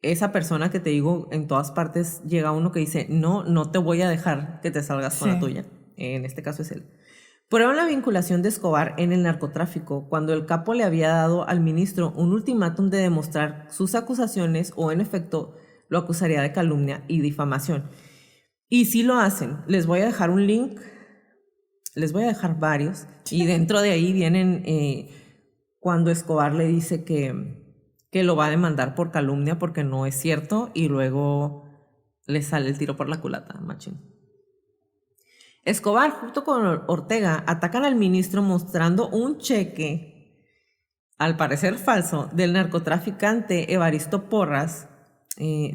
esa persona que te digo, en todas partes llega uno que dice, no te voy a dejar que te salgas con la tuya. En este caso es él. Prueban la vinculación de Escobar en el narcotráfico cuando el capo le había dado al ministro un ultimátum de demostrar sus acusaciones o, en efecto, lo acusaría de calumnia y difamación. Y sí lo hacen. Les voy a dejar un link. Les voy a dejar varios. Y dentro de ahí vienen cuando Escobar le dice que lo va a demandar por calumnia porque no es cierto, y luego le sale el tiro por la culata, machín. Escobar, junto con Ortega, atacan al ministro mostrando un cheque, al parecer falso, del narcotraficante Evaristo Porras,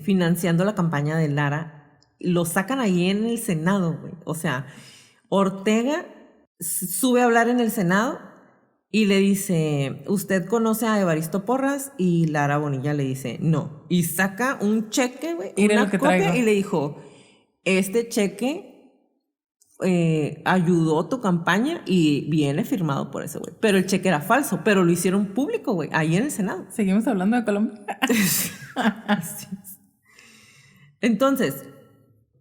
financiando la campaña de Lara. Lo sacan ahí en el Senado, güey. O sea, Ortega sube a hablar en el Senado y le dice, ¿usted conoce a Evaristo Porras? Y Lara Bonilla le dice, no. Y saca un cheque, güey, una copia, y le dijo, este cheque ayudó tu campaña y viene firmado por ese güey. Pero el cheque era falso, pero lo hicieron público, güey, ahí en el Senado. Seguimos hablando de Colombia. Así es. Entonces,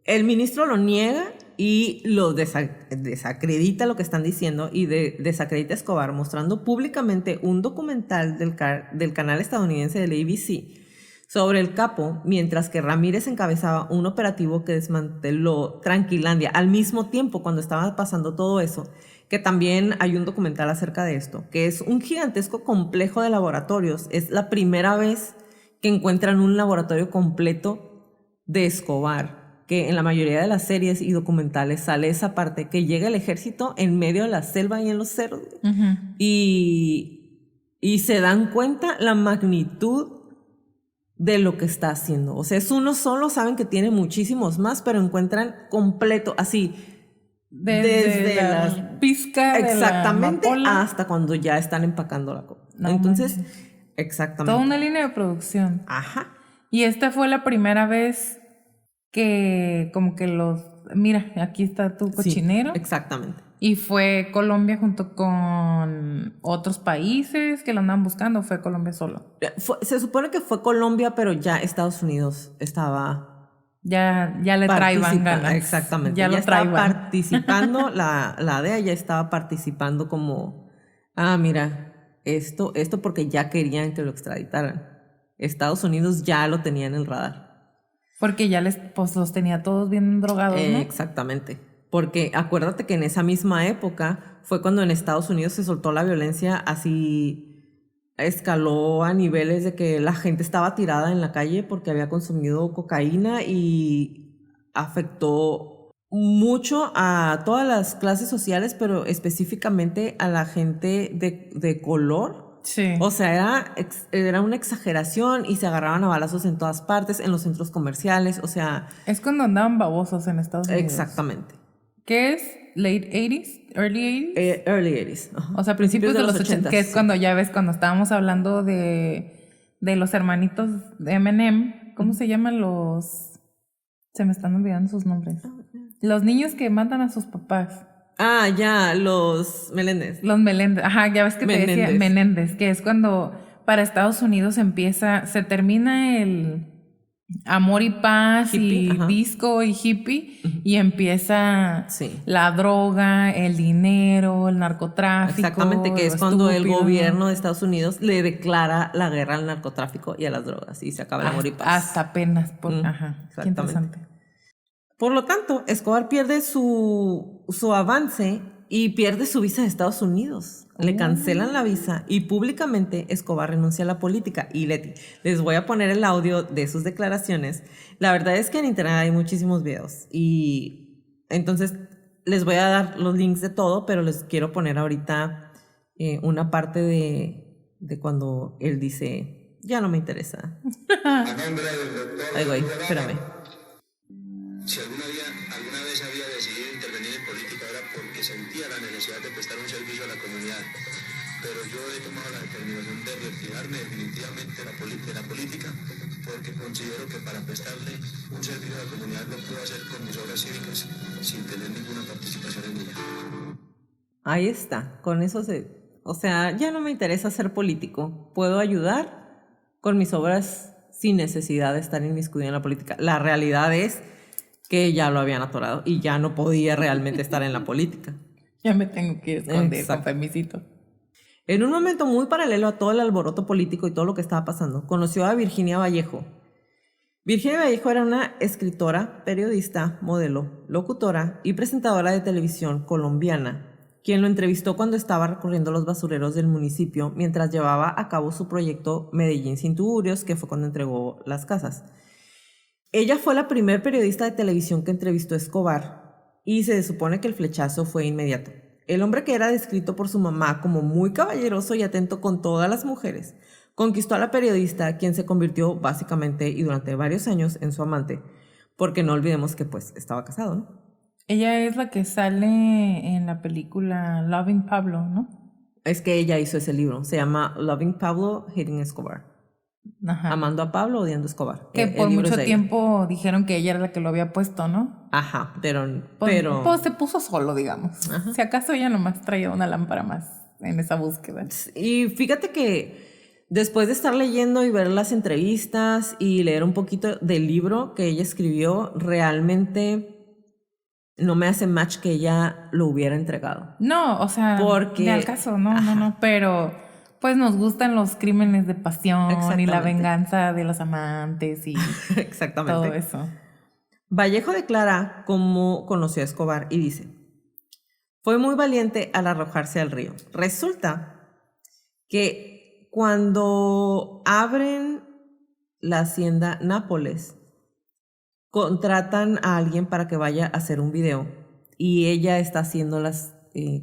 el ministro lo niega y lo desacredita lo que están diciendo y desacredita a Escobar mostrando públicamente un documental del canal estadounidense del ABC sobre el capo, mientras que Ramírez encabezaba un operativo que desmanteló Tranquilandia al mismo tiempo cuando estaba pasando todo eso, que también hay un documental acerca de esto, que es un gigantesco complejo de laboratorios. Es la primera vez que encuentran un laboratorio completo de Escobar, que en la mayoría de las series y documentales sale esa parte, que llega el ejército en medio de la selva y en los cerros, y se dan cuenta la magnitud de lo que está haciendo. O sea, es uno solo, saben que tiene muchísimos más, pero encuentran completo, así, desde la pizca exactamente de la amapola hasta cuando ya están empacando la copa. No Entonces, manches. exactamente. Toda una línea de producción. Ajá. Y esta fue la primera vez que como que mira, aquí está tu cochinero. Sí, exactamente. Y fue Colombia junto con otros países que lo andaban buscando, fue Colombia solo. Se supone que fue Colombia, pero ya Estados Unidos estaba... Ya le traían ganas. Exactamente. Ya lo estaba traían. participando, la DEA ya estaba participando como, mira, esto porque ya querían que lo extraditaran. Estados Unidos ya lo tenía en el radar. Porque ya pues los tenía todos bien drogados, ¿no? Exactamente. Porque acuérdate que en esa misma época fue cuando en Estados Unidos se soltó la violencia, así escaló a niveles de que la gente estaba tirada en la calle porque había consumido cocaína y afectó mucho a todas las clases sociales, pero específicamente a la gente de color. Sí. O sea, era una exageración y se agarraban a balazos en todas partes, en los centros comerciales, o sea... Es cuando andaban babosos en Estados Unidos. Exactamente. ¿Qué es? ¿Late 80s? ¿Early 80s? Early 80s. O sea, principios de los 80s. Que es cuando ya ves, cuando estábamos hablando de los hermanitos de Eminem. ¿Cómo se llaman los...? Se me están olvidando sus nombres. Los niños que matan a sus papás. Ya, los Meléndez. Los Meléndez. Ajá, ya ves que te decía Menéndez. Que es cuando para Estados Unidos se termina el... amor y paz hippie, y disco y hippie y empieza la droga, el dinero, el narcotráfico. Exactamente, que es cuando el gobierno de Estados Unidos le declara la guerra al narcotráfico y a las drogas y se acaba el amor y paz. Hasta apenas. Qué interesante. Por lo tanto, Escobar pierde su avance y pierde su visa de Estados Unidos. Le cancelan la visa y públicamente Escobar renuncia a la política. Y Leti, les voy a poner el audio de sus declaraciones. La verdad es que en internet hay muchísimos videos y entonces les voy a dar los links de todo, pero les quiero poner ahorita una parte de cuando él dice, ya no me interesa. Ay, güey, espérame. Si alguna vez había decidido intervenir en política era porque sentía la necesidad de prestar un servicio a la comunidad, pero yo he tomado la determinación de retirarme definitivamente de la política porque considero que para prestarle un servicio a la comunidad lo puedo hacer con mis obras cívicas sin tener ninguna participación en ella. Ahí está, con eso o sea, ya no me interesa ser político, puedo ayudar con mis obras sin necesidad de estar inmiscuida en la política. La realidad es que ya lo habían atorado y ya no podía realmente estar en la política. Ya me tengo que esconder, con permisito. En un momento muy paralelo a todo el alboroto político y todo lo que estaba pasando, conoció a Virginia Vallejo. Virginia Vallejo era una escritora, periodista, modelo, locutora y presentadora de televisión colombiana, quien lo entrevistó cuando estaba recorriendo los basureros del municipio mientras llevaba a cabo su proyecto Medellín sin tuburios, que fue cuando entregó las casas. Ella fue la primer periodista de televisión que entrevistó a Escobar y se supone que el flechazo fue inmediato. El hombre, que era descrito por su mamá como muy caballeroso y atento con todas las mujeres, conquistó a la periodista, quien se convirtió básicamente y durante varios años en su amante, porque no olvidemos que pues estaba casado, ¿no? Ella es la que sale en la película Loving Pablo, ¿no? Es que ella hizo ese libro, se llama Loving Pablo, Hating Escobar. Ajá. Amando a Pablo, odiando a Escobar. Que El por libro mucho es de ella. tiempo dijeron que ella era la que lo había puesto, ¿no? Ajá, pero... Pues se puso solo, digamos. Ajá. Si acaso ella nomás traía una lámpara más en esa búsqueda. Y fíjate que después de estar leyendo y ver las entrevistas y leer un poquito del libro que ella escribió, realmente no me hace match que ella lo hubiera entregado. No, o sea, Porque- ni al caso, no, pero pues nos gustan los crímenes de pasión y la Exactamente. venganza de los amantes y Exactamente. todo eso. Vallejo declara cómo conoció a Escobar y dice: fue muy valiente al arrojarse al río. Resulta que cuando abren la hacienda Nápoles, contratan a alguien para que vaya a hacer un video y ella está haciendo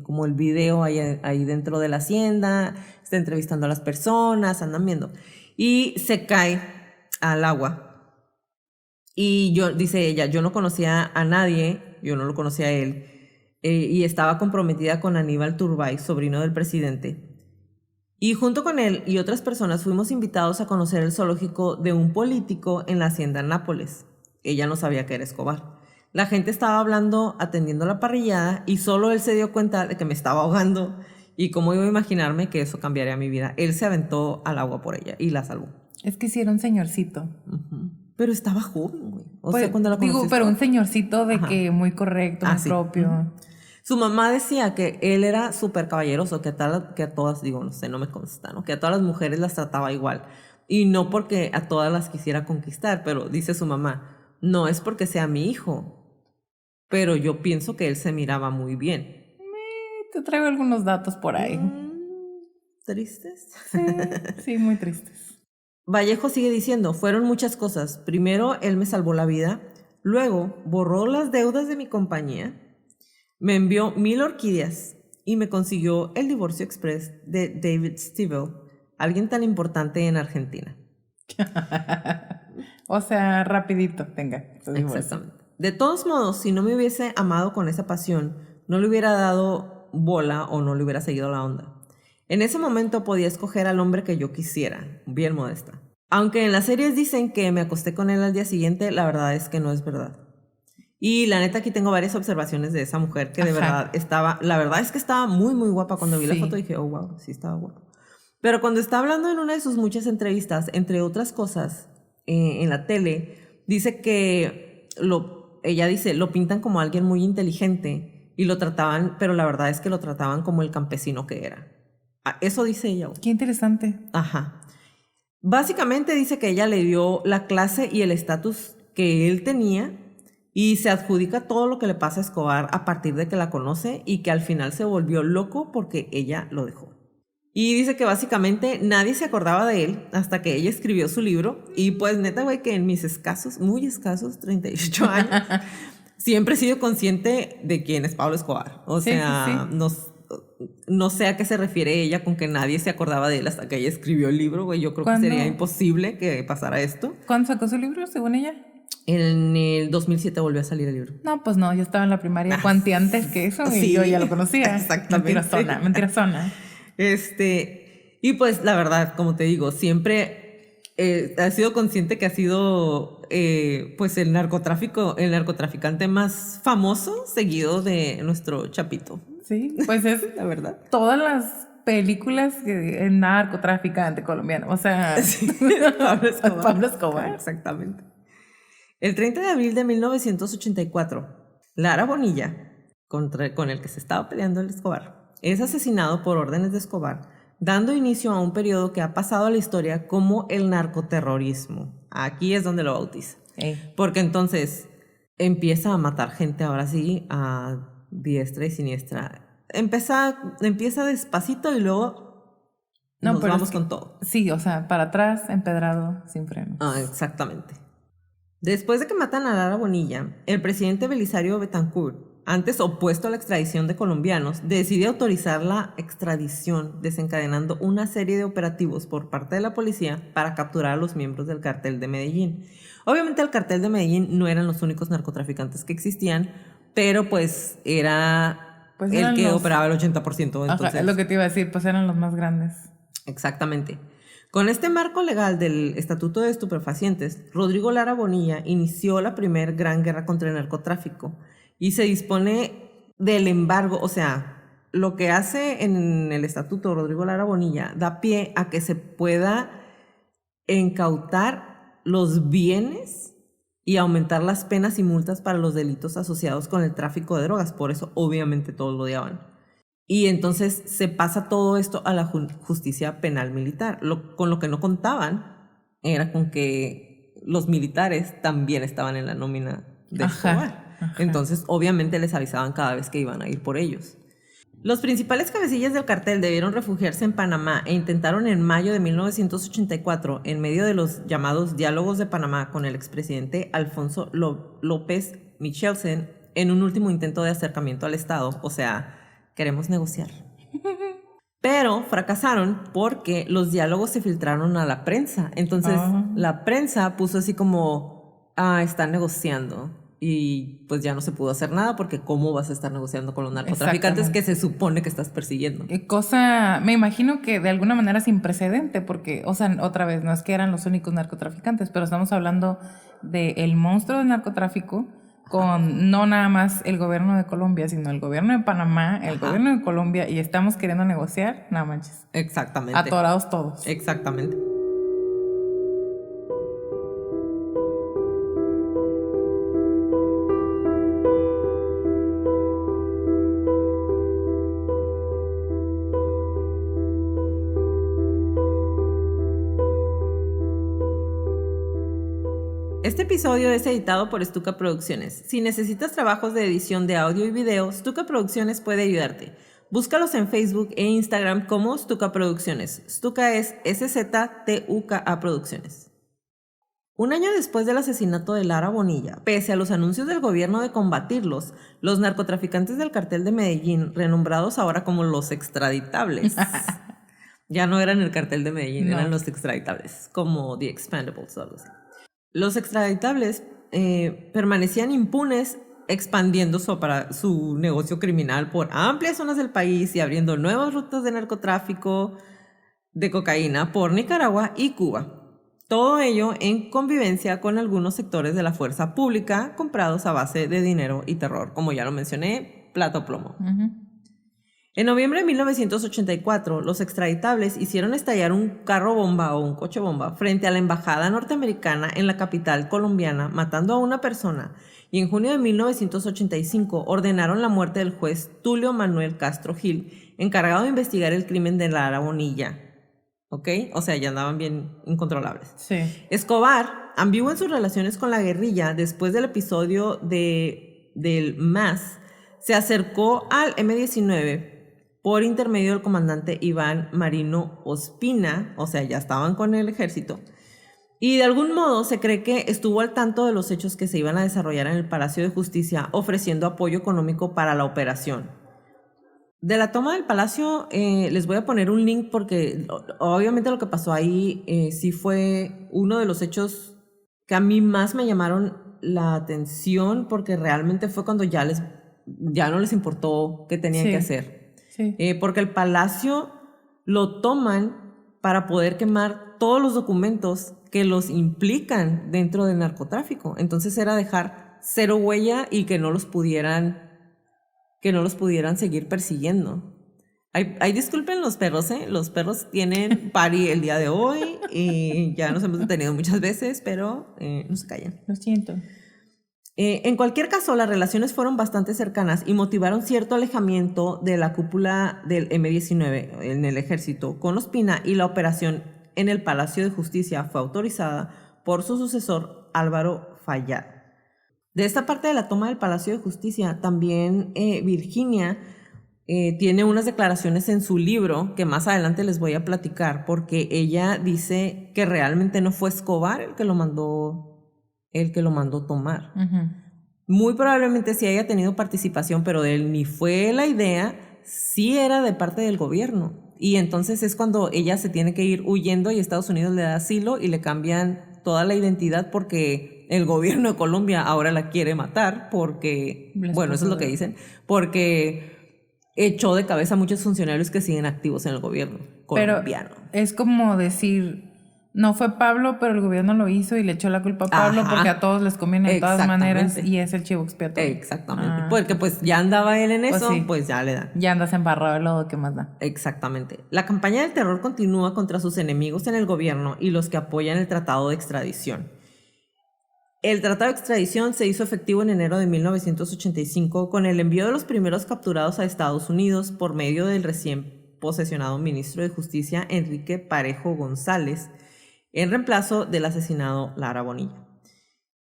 como el video ahí dentro de la hacienda, está entrevistando a las personas, andan viendo y se cae al agua. Y dice ella, yo no conocía a nadie, yo no lo conocía a él, y estaba comprometida con Aníbal Turbay, sobrino del presidente. Y junto con él y otras personas fuimos invitados a conocer el zoológico de un político en la hacienda Nápoles. Ella no sabía que era Escobar. La gente estaba hablando, atendiendo la parrillada, y solo él se dio cuenta de que me estaba ahogando. Y cómo iba a imaginarme que eso cambiaría mi vida. Él se aventó al agua por ella y la salvó. Es que sí era un señorcito. Uh-huh. Pero estaba joven, güey. O Pues, sea, cuando la conocí. pero un señorcito de Ajá. que muy correcto, muy sí. propio. Uh-huh. Su mamá decía que él era súper caballeroso, que a todas, digo, no sé, no me consta, ¿no? Que a todas las mujeres las trataba igual. Y no porque a todas las quisiera conquistar, pero dice su mamá, no es porque sea mi hijo, pero yo pienso que él se miraba muy bien. Te traigo algunos datos por ahí. ¿Tristes? Sí, muy tristes. Vallejo sigue diciendo, fueron muchas cosas. Primero, él me salvó la vida. Luego, borró las deudas de mi compañía. Me envió 1000 orquídeas y me consiguió el divorcio express de David Stivell, alguien tan importante en Argentina. O sea, rapidito, venga. Exactamente. De todos modos, si no me hubiese amado con esa pasión, no le hubiera dado bola o no le hubiera seguido la onda. En ese momento podía escoger al hombre que yo quisiera, bien modesta. Aunque en las series dicen que me acosté con él al día siguiente, la verdad es que no es verdad. Y la neta aquí tengo varias observaciones de esa mujer que de verdad la verdad es que estaba muy muy guapa. Cuando vi la foto dije, oh wow, sí estaba guapa. Pero cuando está hablando en una de sus muchas entrevistas, entre otras cosas, en la tele, dice que ella dice, lo pintan como alguien muy inteligente y lo trataban, pero la verdad es que lo trataban como el campesino que era. Eso dice ella. Qué interesante. Ajá. Básicamente dice que ella le dio la clase y el estatus que él tenía y se adjudica todo lo que le pasa a Escobar a partir de que la conoce y que al final se volvió loco porque ella lo dejó. Y dice que básicamente nadie se acordaba de él hasta que ella escribió su libro. Y pues neta, güey, que en mis muy escasos 38 años, siempre he sido consciente de quién es Pablo Escobar. O sea, no sé a qué se refiere ella con que nadie se acordaba de él hasta que ella escribió el libro, güey. Yo creo que sería imposible que pasara esto. ¿Cuándo sacó su libro, según ella? En el 2007 volvió a salir el libro. No, pues no, yo estaba en la primaria cuanti antes que eso y yo ya lo conocía. Exactamente. Mentirosona. Y pues la verdad, como te digo, siempre he sido consciente que ha sido pues el narcotraficante más famoso seguido de nuestro Chapito. Sí, pues es la verdad. Todas las películas en narcotraficante colombiano, o sea, sí, Pablo Escobar. Exactamente. El 30 de abril de 1984, Lara Bonilla, con el que se estaba peleando el Escobar, es asesinado por órdenes de Escobar, dando inicio a un periodo que ha pasado a la historia como el narcoterrorismo. Aquí es donde lo bautiza. Porque entonces empieza a matar gente ahora sí a diestra y siniestra. Empieza despacito y luego nos vamos con todo. Sí, o sea, para atrás, empedrado, sin freno. Exactamente. Después de que matan a Lara Bonilla, el presidente Belisario Betancourt, antes opuesto a la extradición de colombianos, decide autorizar la extradición, desencadenando una serie de operativos por parte de la policía para capturar a los miembros del cartel de Medellín. Obviamente el cartel de Medellín no eran los únicos narcotraficantes que existían, pero pues era el que operaba el 80%. Entonces, es lo que te iba a decir, pues eran los más grandes. Exactamente. Con este marco legal del Estatuto de Estupefacientes, Rodrigo Lara Bonilla inició la primera gran guerra contra el narcotráfico y se dispone del embargo, o sea, lo que hace en el Estatuto Rodrigo Lara Bonilla da pie a que se pueda incautar los bienes y aumentar las penas y multas para los delitos asociados con el tráfico de drogas. Por eso, obviamente, todos lo odiaban. Y entonces se pasa todo esto a la justicia penal militar. Con lo que no contaban era con que los militares también estaban en la nómina de Escobar. Entonces, obviamente, les avisaban cada vez que iban a ir por ellos. Los principales cabecillas del cartel debieron refugiarse en Panamá e intentaron en mayo de 1984, en medio de los llamados diálogos de Panamá con el expresidente Alfonso López Michelsen, en un último intento de acercamiento al Estado, o sea, queremos negociar. Pero fracasaron porque los diálogos se filtraron a la prensa. Entonces, la prensa puso así como, están negociando. Y pues ya no se pudo hacer nada porque ¿cómo vas a estar negociando con los narcotraficantes que se supone que estás persiguiendo? Cosa, me imagino que de alguna manera sin precedente porque, o sea, otra vez, no es que eran los únicos narcotraficantes, pero estamos hablando del monstruo del narcotráfico con no nada más el gobierno de Colombia, sino el gobierno de Panamá, el gobierno de Colombia, y estamos queriendo negociar, nada manches. Exactamente. Atorados todos. Exactamente. Este episodio es editado por Stuka Producciones. Si necesitas trabajos de edición de audio y video, Stuka Producciones puede ayudarte. Búscalos en Facebook e Instagram como Stuka Producciones. Stuka es SZTUKA Producciones. Un año después del asesinato de Lara Bonilla, pese a los anuncios del gobierno de combatirlos, los narcotraficantes del cartel de Medellín, renombrados ahora como los extraditables, ya no eran el cartel de Medellín, eran los extraditables, como The Expendables o algo así. Los extraditables permanecían impunes, expandiendo su negocio criminal por amplias zonas del país y abriendo nuevas rutas de narcotráfico de cocaína por Nicaragua y Cuba. Todo ello en convivencia con algunos sectores de la fuerza pública comprados a base de dinero y terror, como ya lo mencioné, plata o plomo. En noviembre de 1984, los extraditables hicieron estallar un carro bomba o un coche bomba frente a la embajada norteamericana en la capital colombiana, matando a una persona, y en junio de 1985 ordenaron la muerte del juez Tulio Manuel Castro Gil, encargado de investigar el crimen de Lara Bonilla. ¿Ok? O sea, ya andaban bien incontrolables. Sí. Escobar, ambiguo en sus relaciones con la guerrilla, después del episodio del MAS, se acercó al M-19 por intermedio del comandante Iván Marino Ospina, o sea, ya estaban con el ejército, y de algún modo se cree que estuvo al tanto de los hechos que se iban a desarrollar en el Palacio de Justicia, ofreciendo apoyo económico para la operación. De la toma del Palacio les voy a poner un link porque obviamente lo que pasó ahí sí fue uno de los hechos que a mí más me llamaron la atención, porque realmente fue cuando ya no les importó qué tenían que hacer. Sí. Porque el palacio lo toman para poder quemar todos los documentos que los implican dentro del narcotráfico. Entonces era dejar cero huella y que no los pudieran seguir persiguiendo. Ay, disculpen los perros, los perros tienen party el día de hoy y ya nos hemos detenido muchas veces, pero no se callan. Lo siento. En cualquier caso, las relaciones fueron bastante cercanas y motivaron cierto alejamiento de la cúpula del M-19 en el ejército con Ospina, y la operación en el Palacio de Justicia fue autorizada por su sucesor Álvaro Fayad. De esta parte de la toma del Palacio de Justicia, también Virginia tiene unas declaraciones en su libro que más adelante les voy a platicar, porque ella dice que realmente no fue Escobar el que lo mandó tomar. Muy probablemente sí haya tenido participación, pero de él ni fue la idea, sí era de parte del gobierno. Y entonces es cuando ella se tiene que ir huyendo y Estados Unidos le da asilo y le cambian toda la identidad porque el gobierno de Colombia ahora la quiere matar porque, bueno, eso es lo que dicen, porque echó de cabeza a muchos funcionarios que siguen activos en el gobierno colombiano. es como decir, no fue Pablo, pero el gobierno lo hizo y le echó la culpa a Pablo porque a todos les conviene de todas maneras y es el chivo expiatorio. Exactamente. Porque pues ya andaba él en eso, sí. pues ya le dan. Ya andas embarrado de lodo, ¿qué más da? Exactamente. La campaña del terror continúa contra sus enemigos en el gobierno y los que apoyan el tratado de extradición. El tratado de extradición se hizo efectivo en enero de 1985 con el envío de los primeros capturados a Estados Unidos por medio del recién posesionado ministro de Justicia Enrique Parejo González, en reemplazo del asesinado Lara Bonilla.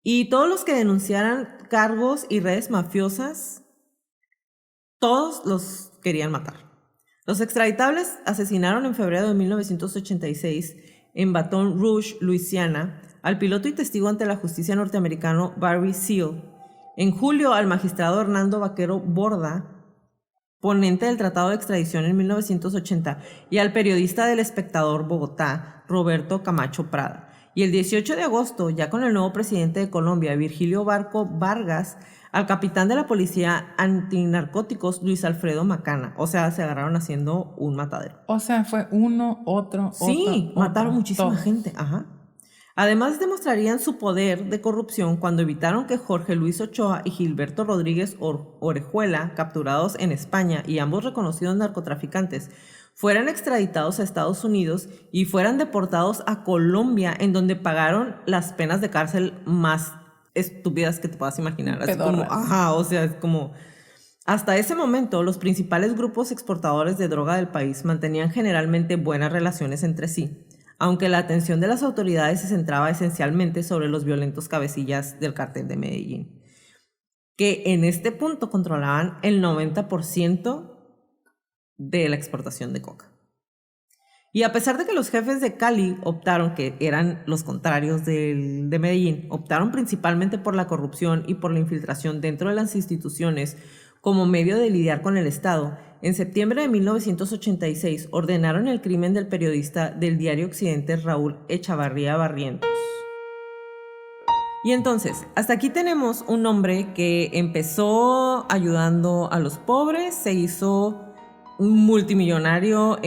Y todos los que denunciaran cargos y redes mafiosas, todos los querían matar. Los extraditables asesinaron en febrero de 1986 en Baton Rouge, Luisiana, al piloto y testigo ante la justicia norteamericano Barry Seal. En julio, al magistrado Hernando Vaquero Borda, ponente del Tratado de Extradición en 1980, y al periodista del Espectador Bogotá, Roberto Camacho Prada. Y el 18 de agosto, ya con el nuevo presidente de Colombia, Virgilio Barco Vargas, al capitán de la policía antinarcóticos, Luis Alfredo Macana. O sea, se agarraron haciendo un matadero. O sea, fue uno, otro, sí, mataron muchísima gente. Ajá. Además, demostrarían su poder de corrupción cuando evitaron que Jorge Luis Ochoa y Gilberto Rodríguez Orejuela, capturados en España y ambos reconocidos narcotraficantes, fueran extraditados a Estados Unidos y fueran deportados a Colombia, en donde pagaron las penas de cárcel más estúpidas que te puedas imaginar. Así como, o sea, es como... Hasta ese momento, los principales grupos exportadores de droga del país mantenían generalmente buenas relaciones entre sí, aunque la atención de las autoridades se centraba esencialmente sobre los violentos cabecillas del cártel de Medellín, que en este punto controlaban el 90% de la exportación de coca. Y a pesar de que los jefes de Cali optaron, que eran los contrarios de Medellín, optaron principalmente por la corrupción y por la infiltración dentro de las instituciones como medio de lidiar con el Estado, en septiembre de 1986 ordenaron el crimen del periodista del diario Occidente Raúl Echavarría Barrientos. Y entonces, hasta aquí tenemos un hombre que empezó ayudando a los pobres, se hizo un multimillonario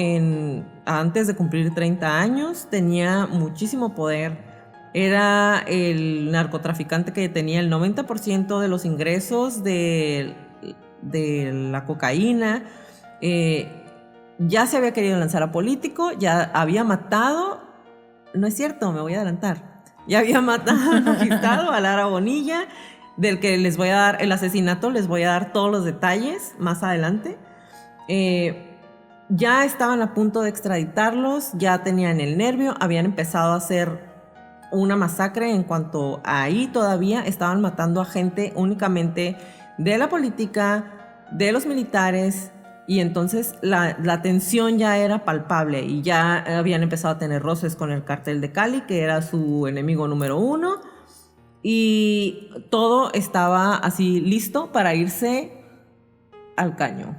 antes de cumplir 30 años, tenía muchísimo poder, era el narcotraficante que tenía el 90% de los ingresos de la cocaína, ya se había querido lanzar a político, ya había matado, no es cierto, me voy a adelantar, ya había matado al magistrado, a Lara Bonilla, del que les voy a dar el asesinato, les voy a dar todos los detalles más adelante. Ya estaban a punto de extraditarlos, ya tenían el nervio, habían empezado a hacer una masacre en cuanto a ahí todavía estaban matando a gente únicamente de la política, de los militares, y entonces la tensión ya era palpable y ya habían empezado a tener roces con el cártel de Cali, que era su enemigo número 1, y todo estaba así listo para irse al caño.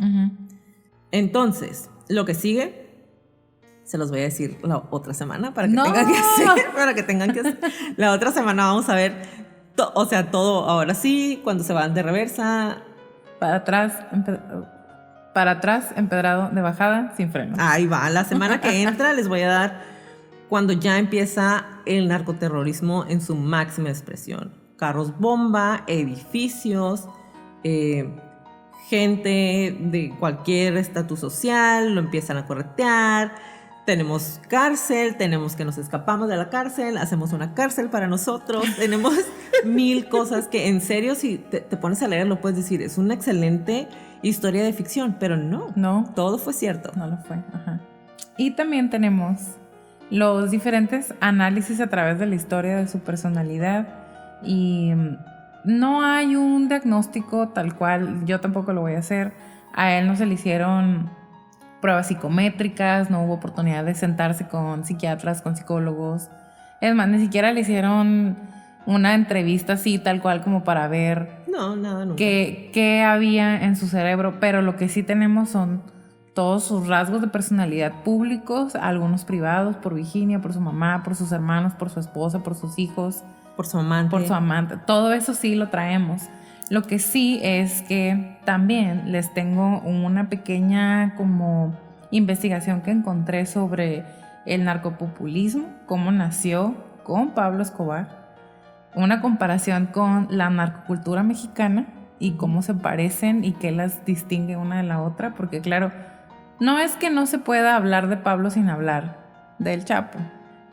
Entonces, lo que sigue se los voy a decir la otra semana para que tengan que hacer. La otra semana vamos a ver, todo ahora sí, cuando se van de reversa. Para atrás, empedrado de bajada, sin freno. Ahí va, la semana que entra les voy a dar cuando ya empieza el narcoterrorismo en su máxima expresión. Carros bomba, edificios, gente de cualquier estatus social, lo empiezan a corretear, tenemos cárcel, tenemos que nos escapamos de la cárcel, hacemos una cárcel para nosotros, tenemos 1000 cosas que en serio si te pones a leer lo puedes decir, es una excelente historia de ficción, pero no, todo fue cierto. No lo fue, ajá. Y también tenemos los diferentes análisis a través de la historia de su personalidad y no hay un diagnóstico tal cual, yo tampoco lo voy a hacer. A él no se le hicieron pruebas psicométricas, no hubo oportunidad de sentarse con psiquiatras, con psicólogos. Es más, ni siquiera le hicieron una entrevista así tal cual como para ver nada, qué había en su cerebro. Pero lo que sí tenemos son todos sus rasgos de personalidad públicos, algunos privados, por Virginia, por su mamá, por sus hermanos, por su esposa, por sus hijos, por su amante. Todo eso sí lo traemos. Lo que sí es que también les tengo una pequeña como investigación que encontré sobre el narcopopulismo, cómo nació con Pablo Escobar, una comparación con la narcocultura mexicana y cómo se parecen y qué las distingue una de la otra, porque claro, no es que no se pueda hablar de Pablo sin hablar del Chapo,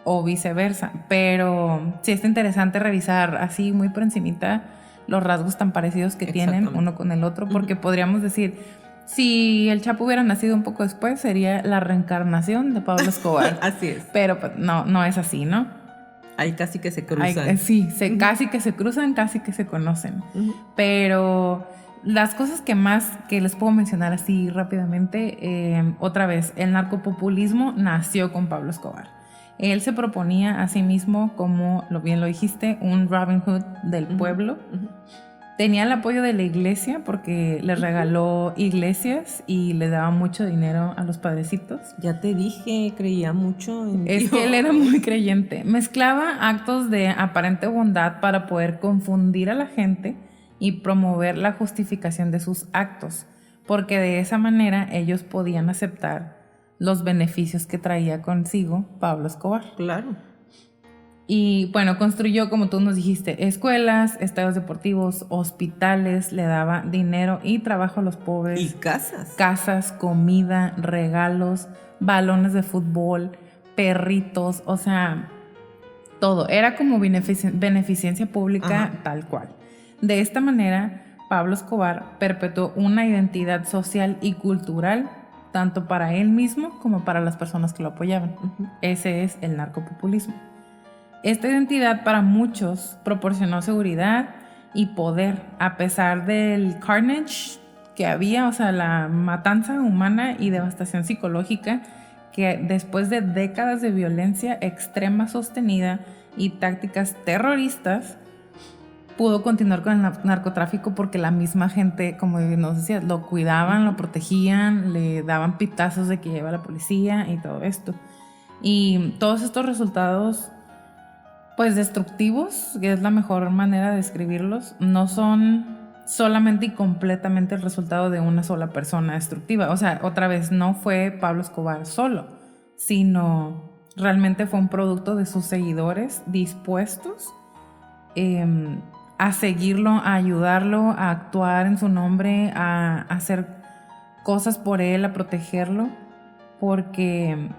o viceversa, pero sí es interesante revisar así muy por encimita los rasgos tan parecidos que tienen uno con el otro, porque podríamos decir, si el Chapo hubiera nacido un poco después, sería la reencarnación de Pablo Escobar. Así es. Pero pues, no es así, ¿no? Ahí casi que se cruzan. Sí, casi que se cruzan, casi que se conocen. Pero las cosas que les puedo mencionar así rápidamente, otra vez, el narcopopulismo nació con Pablo Escobar. Él se proponía a sí mismo, como bien lo dijiste, un Robin Hood del pueblo. Tenía el apoyo de la iglesia porque le regaló iglesias y le daba mucho dinero a los padrecitos. Ya te dije, creía mucho en Dios. Que él era muy creyente. Mezclaba actos de aparente bondad para poder confundir a la gente y promover la justificación de sus actos, porque de esa manera ellos podían aceptar los beneficios que traía consigo Pablo Escobar. Claro. Y bueno, construyó, como tú nos dijiste, escuelas, estadios deportivos, hospitales, le daba dinero y trabajo a los pobres. Y casas. Casas, comida, regalos, balones de fútbol, perritos, o sea, todo. Era como beneficencia pública. Ajá. Tal cual. De esta manera, Pablo Escobar perpetuó una identidad social y cultural tanto para él mismo como para las personas que lo apoyaban. Ese es el narcopopulismo. Esta identidad para muchos proporcionó seguridad y poder a pesar del carnage que había, o sea, la matanza humana y devastación psicológica que después de décadas de violencia extrema sostenida y tácticas terroristas pudo continuar con el narcotráfico porque la misma gente, como nos decía, lo cuidaban, lo protegían, le daban pitazos de que lleva la policía y todo esto. Y todos estos resultados pues destructivos, que es la mejor manera de describirlos, no son solamente y completamente el resultado de una sola persona destructiva. O sea, otra vez, no fue Pablo Escobar solo, sino realmente fue un producto de sus seguidores dispuestos a seguirlo, a ayudarlo, a actuar en su nombre, a hacer cosas por él, a protegerlo, porque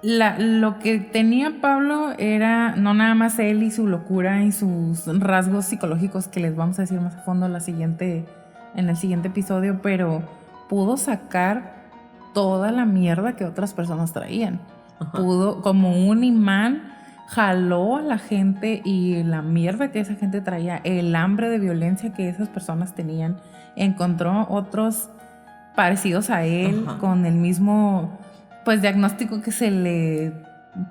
lo que tenía Pablo era no nada más él y su locura y sus rasgos psicológicos que les vamos a decir más a fondo en el siguiente episodio, pero pudo sacar toda la mierda que otras personas traían. Ajá. Pudo, como un imán, jaló a la gente y la mierda que esa gente traía, el hambre de violencia que esas personas tenían, encontró otros parecidos a él. Ajá. Con el mismo pues diagnóstico que se le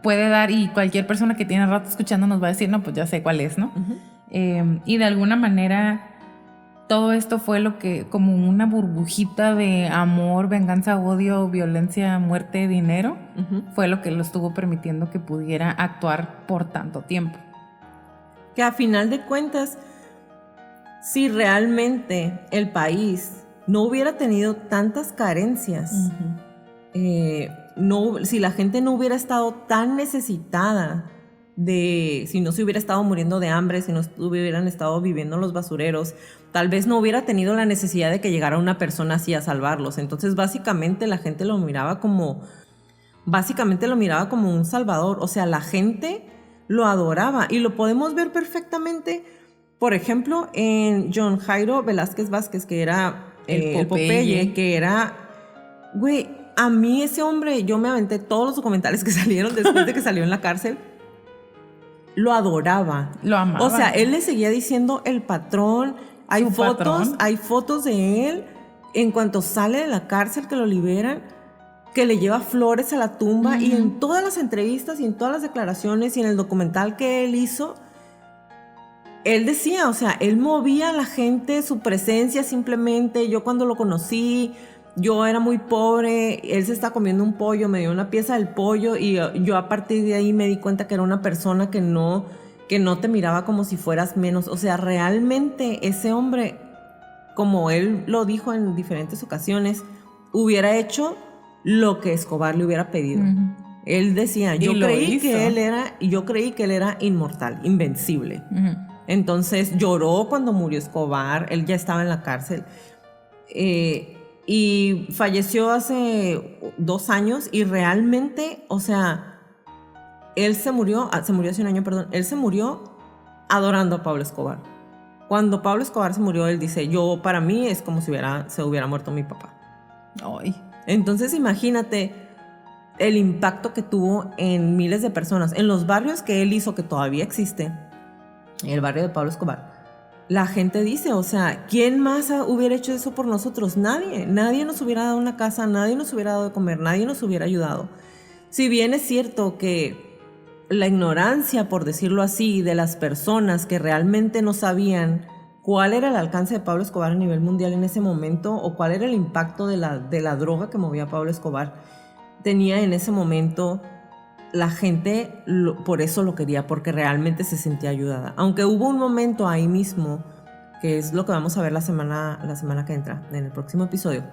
puede dar y cualquier persona que tiene rato escuchando nos va a decir, no, pues ya sé cuál es, ¿no? Y de alguna manera todo esto fue lo que, como una burbujita de amor, venganza, odio, violencia, muerte, dinero, fue lo que lo estuvo permitiendo que pudiera actuar por tanto tiempo. Que a final de cuentas, si realmente el país no hubiera tenido tantas carencias, si la gente no hubiera estado tan necesitada si no se hubiera estado muriendo de hambre, si no hubieran estado viviendo en los basureros, tal vez no hubiera tenido la necesidad de que llegara una persona así a salvarlos. Entonces básicamente la gente lo miraba como un salvador. O sea, la gente lo adoraba y lo podemos ver perfectamente, por ejemplo, en John Jairo Velázquez Vázquez, que era el Popeye, que era, güey, a mí ese hombre, yo me aventé todos los documentales que salieron después de que salió en la cárcel. Lo adoraba. Lo amaba. O sea, él le seguía diciendo el patrón. Hay fotos de él en cuanto sale de la cárcel, que lo liberan, que le lleva flores a la tumba. Y en todas las entrevistas y en todas las declaraciones y en el documental que él hizo, él decía, o sea, él movía a la gente, su presencia simplemente. Yo cuando lo conocí, yo era muy pobre, él se está comiendo un pollo, me dio una pieza del pollo y yo a partir de ahí me di cuenta que era una persona que no te miraba como si fueras menos. O sea, realmente ese hombre, como él lo dijo en diferentes ocasiones, hubiera hecho lo que Escobar le hubiera pedido. Él decía, Y lo hizo. yo creí que él era inmortal, invencible. Entonces lloró cuando murió Escobar, él ya estaba en la cárcel. Y falleció hace 2 años y realmente, o sea, él se murió hace 1 año, perdón, él se murió adorando a Pablo Escobar. Cuando Pablo Escobar se murió, él dice, para mí es como si se hubiera muerto mi papá. Ay. Entonces imagínate el impacto que tuvo en miles de personas, en los barrios que él hizo, que todavía existe, el barrio de Pablo Escobar. La gente dice, o sea, ¿quién más hubiera hecho eso por nosotros? Nadie nos hubiera dado una casa, nadie nos hubiera dado de comer, nadie nos hubiera ayudado. Si bien es cierto que la ignorancia, por decirlo así, de las personas que realmente no sabían cuál era el alcance de Pablo Escobar a nivel mundial en ese momento o cuál era el impacto de la droga que movía a Pablo Escobar, tenía en ese momento, la gente por eso lo quería, porque realmente se sentía ayudada. Aunque hubo un momento ahí mismo, que es lo que vamos a ver la semana que entra, en el próximo episodio,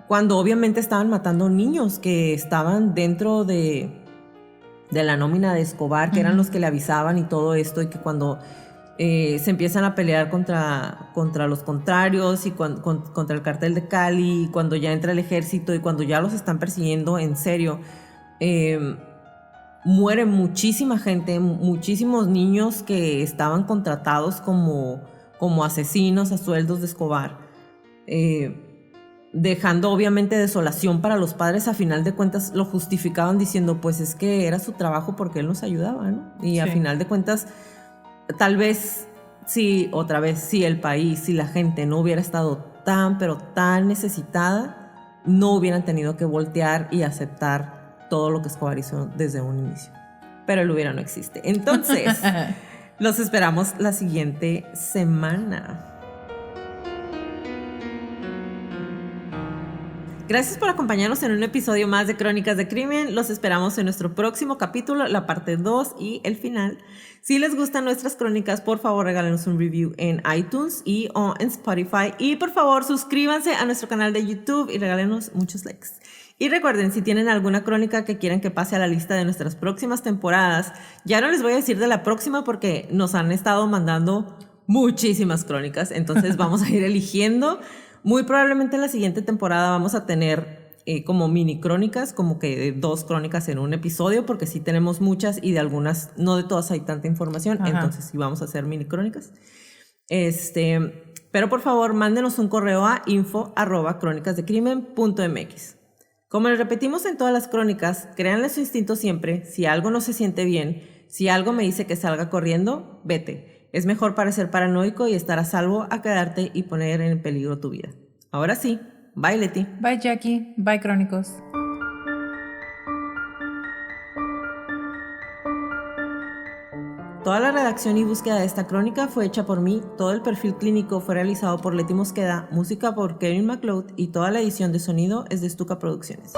cuando obviamente estaban matando niños que estaban dentro de la nómina de Escobar, que eran los que le avisaban y todo esto, y que cuando se empiezan a pelear contra los contrarios y contra el cartel de Cali, y cuando ya entra el ejército y cuando ya los están persiguiendo en serio, muere muchísima gente, muchísimos niños que estaban contratados como asesinos a sueldos de Escobar, dejando obviamente desolación para los padres. A final de cuentas lo justificaban diciendo, pues es que era su trabajo porque él nos ayudaba, ¿no? Y a final de cuentas, tal vez, si el país, si la gente no hubiera estado pero tan necesitada, no hubieran tenido que voltear y aceptar todo lo que Escobar hizo desde un inicio. Pero el hubiera no existe. Entonces, los esperamos la siguiente semana. Gracias por acompañarnos en un episodio más de Crónicas de Crimen. Los esperamos en nuestro próximo capítulo, la parte 2 y el final. Si les gustan nuestras crónicas, por favor regálenos un review en iTunes y en Spotify. Y por favor suscríbanse a nuestro canal de YouTube y regálenos muchos likes. Y recuerden, si tienen alguna crónica que quieran que pase a la lista de nuestras próximas temporadas, ya no les voy a decir de la próxima porque nos han estado mandando muchísimas crónicas, entonces vamos a ir eligiendo. Muy probablemente en la siguiente temporada vamos a tener como mini crónicas, como que 2 crónicas en un episodio, porque sí tenemos muchas y de algunas, no de todas hay tanta información. Ajá. Entonces sí vamos a hacer mini crónicas. Pero por favor, mándenos un correo a info@cronicasdecrimen.mx. Como les repetimos en todas las crónicas, créanle su instinto siempre. Si algo no se siente bien, si algo me dice que salga corriendo, vete. Es mejor parecer paranoico y estar a salvo a quedarte y poner en peligro tu vida. Ahora sí, bye Leti. Bye Jackie, bye Crónicos. Toda la redacción y búsqueda de esta crónica fue hecha por mí, todo el perfil clínico fue realizado por Leti Mosqueda, música por Kevin MacLeod y toda la edición de sonido es de Stuka Producciones.